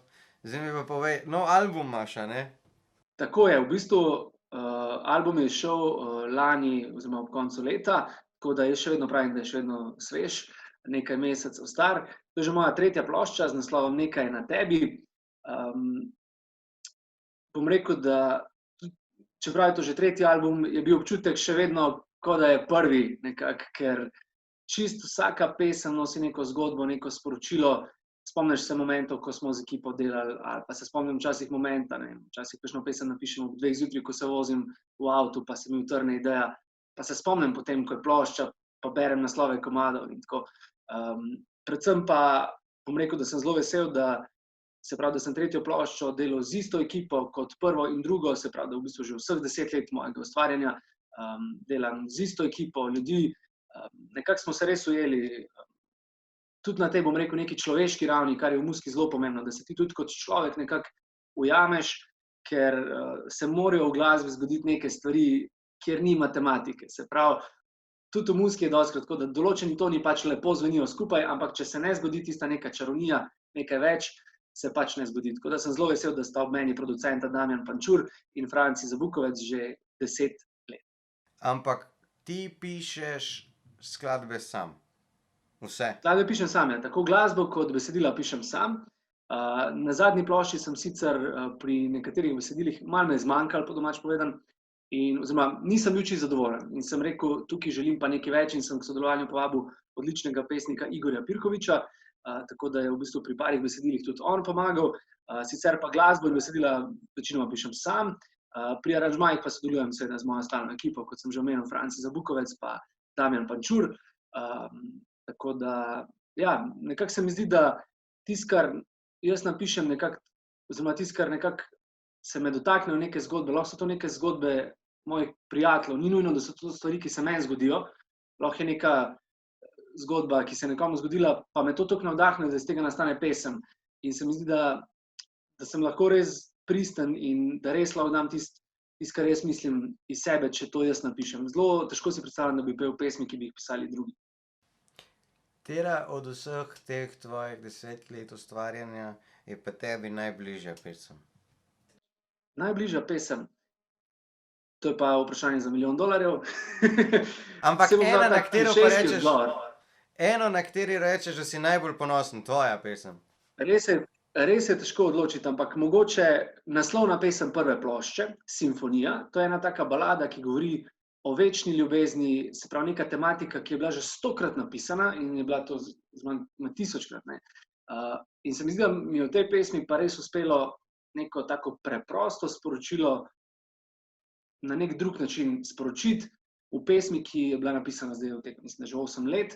D: zdaj mi pa povej, no album imaš, a ne?
I: Tako je, v bistvu album je šel lani oziroma ob koncu leta, tako da jaz še vedno pravim, da je še vedno svež, nekaj mesecev star. To je že moja 3. plošča z naslovom Nekaj je na tebi. Bom rekel, da čeprav je to že 3. album, je bil občutek še vedno, kot da je prvi nekako, ker čisto vsaka pesem nosi neko zgodbo, neko sporočilo. Spomniš se momentov, ko smo z ekipo delali, ali pa se spomnim včasih momenta, ne vem, včasih kakšno pesem napišem ob 2 zjutraj, ko se vozim v avtu, pa se mi utrne ideja, pa se spomnim potem, ko je plošča, pa berem naslove komadov in tako. Predvsem pa bom rekel, da sem zelo vesel, da se pravi, da sem 3. ploščo delal z isto ekipo kot prvo in drugo, se pravi, da v bistvu že vseh 10 let mojega ustvarjanja delam z isto ekipo ljudi. Nekako smo se res ujeli, tudi na tej, bom rekel, neki človeški ravni, kar je v muziki zelo pomembno, da se ti tudi kot človek nekako ujameš, ker se morajo v glasbi zgoditi neke stvari, kjer ni matematike. Se pravi, tudi v muziki je dostikrat tako, da določeni toni pač lepo zvenijo skupaj, ampak če se ne zgodi tista neka čarovnija, nekaj več, se pač ne zgodi. Tako da sem zelo vesel, da sta ob meni producenta Damjan Pančur in Franci Zabukovec že 10 let.
D: Ampak ti pišeš skladbe sam. Vse.
I: Skladbe pišem sam, ja. Tako glasbo kot besedila pišem sam. Na zadnji plošči sem sicer pri nekaterih besedilih malo me zmanjkalo, po domač povedan, oziroma nisem bil čisto zadovoljen. In sem rekel, tukaj želim pa nekaj več in sem k sodelovanju povabil odličnega pesnika Igorja Pirkoviča, tako da je v bistvu pri parih besedilih tudi on pomagal. Sicer pa glasbo in besedila večinoma pišem sam. Pri aranžmajih pa sodelujem seveda z mojo stalno ekipo, kot sem že omenil, Franci Zabukovec pa Damjan Pančur. Tako da, ja, nekako se mi zdi, da tisto, kar jaz napišem nekako, oziroma tisto, kar nekako se me dotakne v neke zgodbe, lahko so to neke zgodbe mojih prijateljev, ni nujno, da so to stvari, ki se meni zgodijo, lahko je neka zgodba, ki se je nekomu zgodila, pa me to toliko navdahne, da iz tega nastane pesem. In se mi zdi, da sem lahko res pristen in da res lahko dam tisto, kar jaz mislim iz sebe, če to jaz napišem. Zelo težko si predstavljam, da bi pel pesmi, ki bi jih pisali drugi.
D: Katera od vseh teh tvojih 10 let ustvarjanja je pa tebi najbližja pesem?
I: Najbližja pesem? To je pa vprašanje za $1 milijon.
D: Ampak ena, na katero pa rečeš, eno, na kateri rečeš, da si najbolj ponosen, tvoja pesem.
I: Res je težko odločiti, ampak mogoče naslovna pesem prve plošče, Simfonija, to je ena taka balada, ki govori o večni ljubezni, se pravi neka tematika, ki je bila že 100-krat napisana in je bila to na 1000-krat. In se mi zdi, da mi je v tej pesmi pa res uspelo neko tako preprosto sporočilo na nek drug način sporočiti v pesmi, ki je bila napisana zdaj v teh, mislim, že 8 let,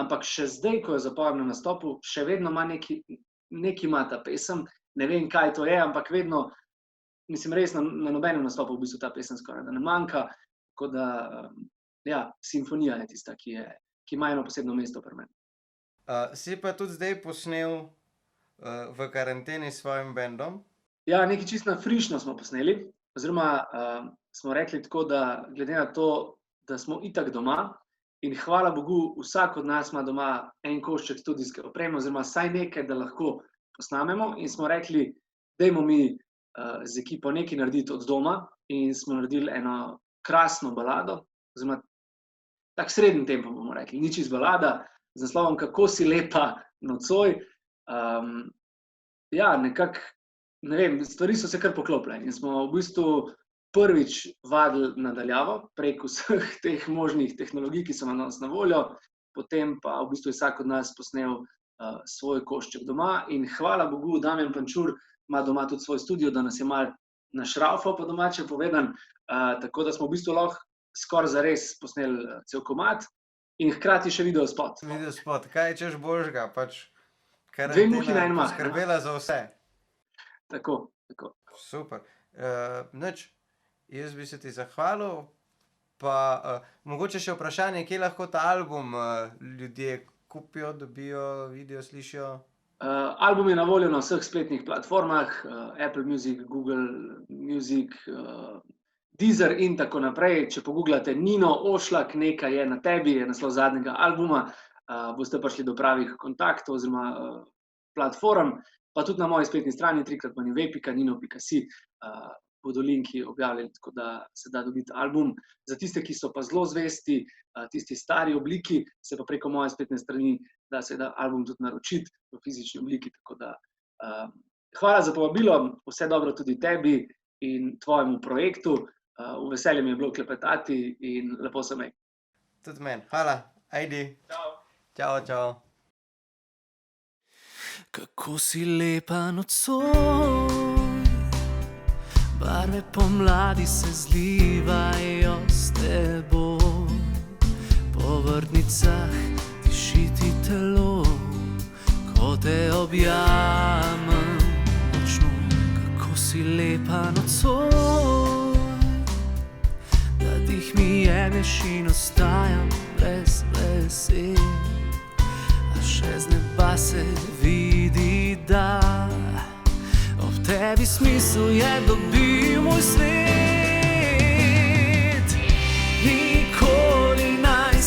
I: ampak še zdaj, ko jo zapojem na nastopu, še vedno ima neki ima ta pesem, ne vem, kaj to je, ampak vedno, mislim, res na nobenem nastopu v bistvu ta pesem skoraj da ne manjka, tako da, ja, Simfonija je tista, ki ima eno posebno mesto pri meni.
D: Si pa tudi zdaj posnel v karanteni s svojim bendom?
I: Ja, nekaj čisto na frišno smo posneli, oziroma smo rekli tako, da glede na to, da smo itak doma in hvala Bogu, vsak od nas ima doma en košček studijske opreme, oziroma saj nekaj, da lahko posnamemo in smo rekli, dajmo mi z ekipo nekaj narediti od doma in smo naredili eno krasno balado, oziroma tak srednji tempo bomo rekli, ni čisto balada, z naslovom Kako si lepa nocoj. Ja, nekako, ne vem, stvari so se kar poklopile in smo v bistvu prvič vadili nadaljavo prek vseh teh možnih tehnologij, ki so nam na voljo, potem pa v bistvu je vsak od nas posnel svoj košček doma in hvala Bogu, Damjan Pančur ima doma tudi svoj studio, da nas je malo našraufal, po domače povedan, tako da smo v bistvu lahko skoraj zares posneli cel komad in hkrati še videospot.
D: Videospot, kaj češ božga, pač
I: Dve muhi na en mah.
D: poskrbela za vse.
I: Tako.
D: Super. Nič, jaz bi se ti zahvalil, pa mogoče še vprašanje, kje lahko ta album ljudje kupijo, dobijo, vidijo, slišijo?
I: Album je na voljo na vseh spletnih platformah, Apple Music, Google Music, Deezer in tako naprej. Če pogooglate Nino Ošlak, Nekaj je na tebi, je naslov zadnjega albuma, boste prišli do pravih kontaktov oziroma platform, pa tudi na moji spletni strani www.nino.si bodo linki objavljeni, tako da se da dobiti album. Za tiste, ki so pa zelo zvesti, tisti stari obliki, se pa preko moje spletne strani da se da album tudi naročiti v fizični obliki, tako da hvala za povabilo, vse dobro tudi tebi in tvojemu projektu, v veselje mi je bilo klepetati in lepo se imej.
D: Tudi meni, hvala, ajdi. Čau.
J: Kako si lepa nocoj, barve pomladi se zlivajo s teboj, po vrtnicah tišiti telo, ko te objamem močno. Kako si lepa nocoj, da dih mi jemeš in ostajam brez besed, a še z neba se vidi, da ob tebi smisel je dobil moj svet. Nikoli naj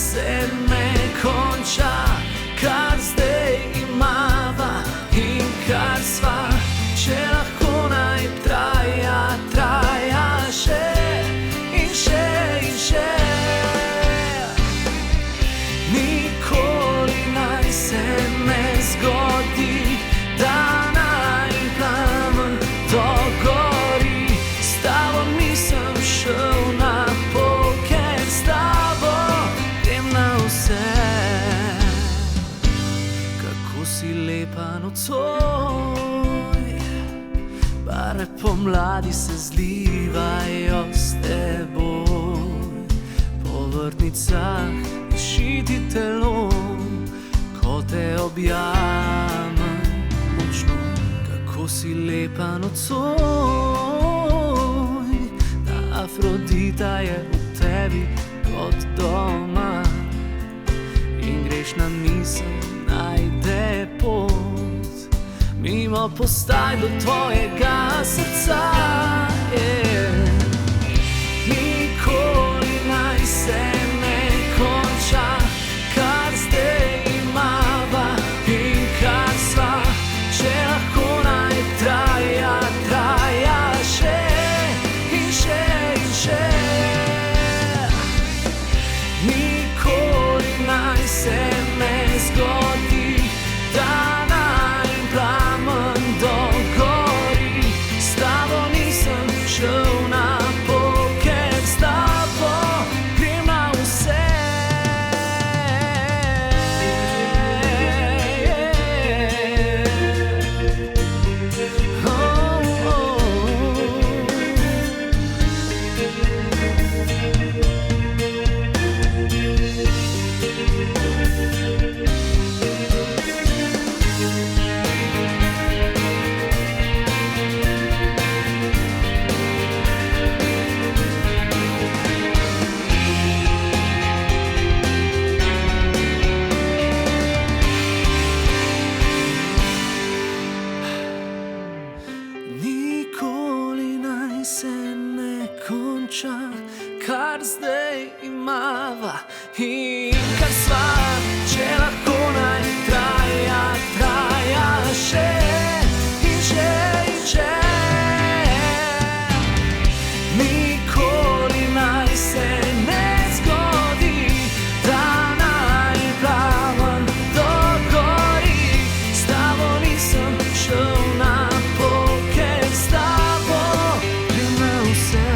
J: nocoj, barve pomladi se zlivajo s teboj. Po vrtnicah šiti telo, ko te objamem močno. Kako si lepa nocoj, ta Afrodita je v tebi kot doma. In grešna misel najde pot mimo postaj do tvojega srca. Nikoli naj se ne konča, kar zdaj imava in kar sva. Če lahko naj traja, traja še in še in še. Nikoli naj se ne zgodi, da naj plamen dogori. S tabo nisem šel na poker, s tabo grem na vse. Nikoli naj se ne konča, kar zdaj imava in kar sva. Če lahko naj traja, traja še in še in še. Nikoli naj se ne zgodi, da naj plamen dogori. S tabo nisem šel na poker, s tabo grem na vse.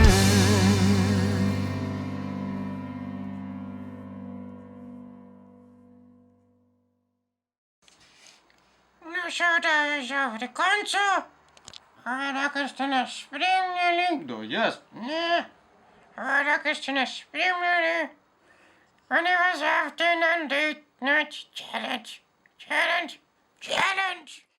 K: No, seveda je že v koncu. Hvala, ker ste nas spremljali.
B: Kdo, jaz?
K: Ne, hvala, ker ste nas spremljali. Pa ne vas zavte na date night challenge. Challenge.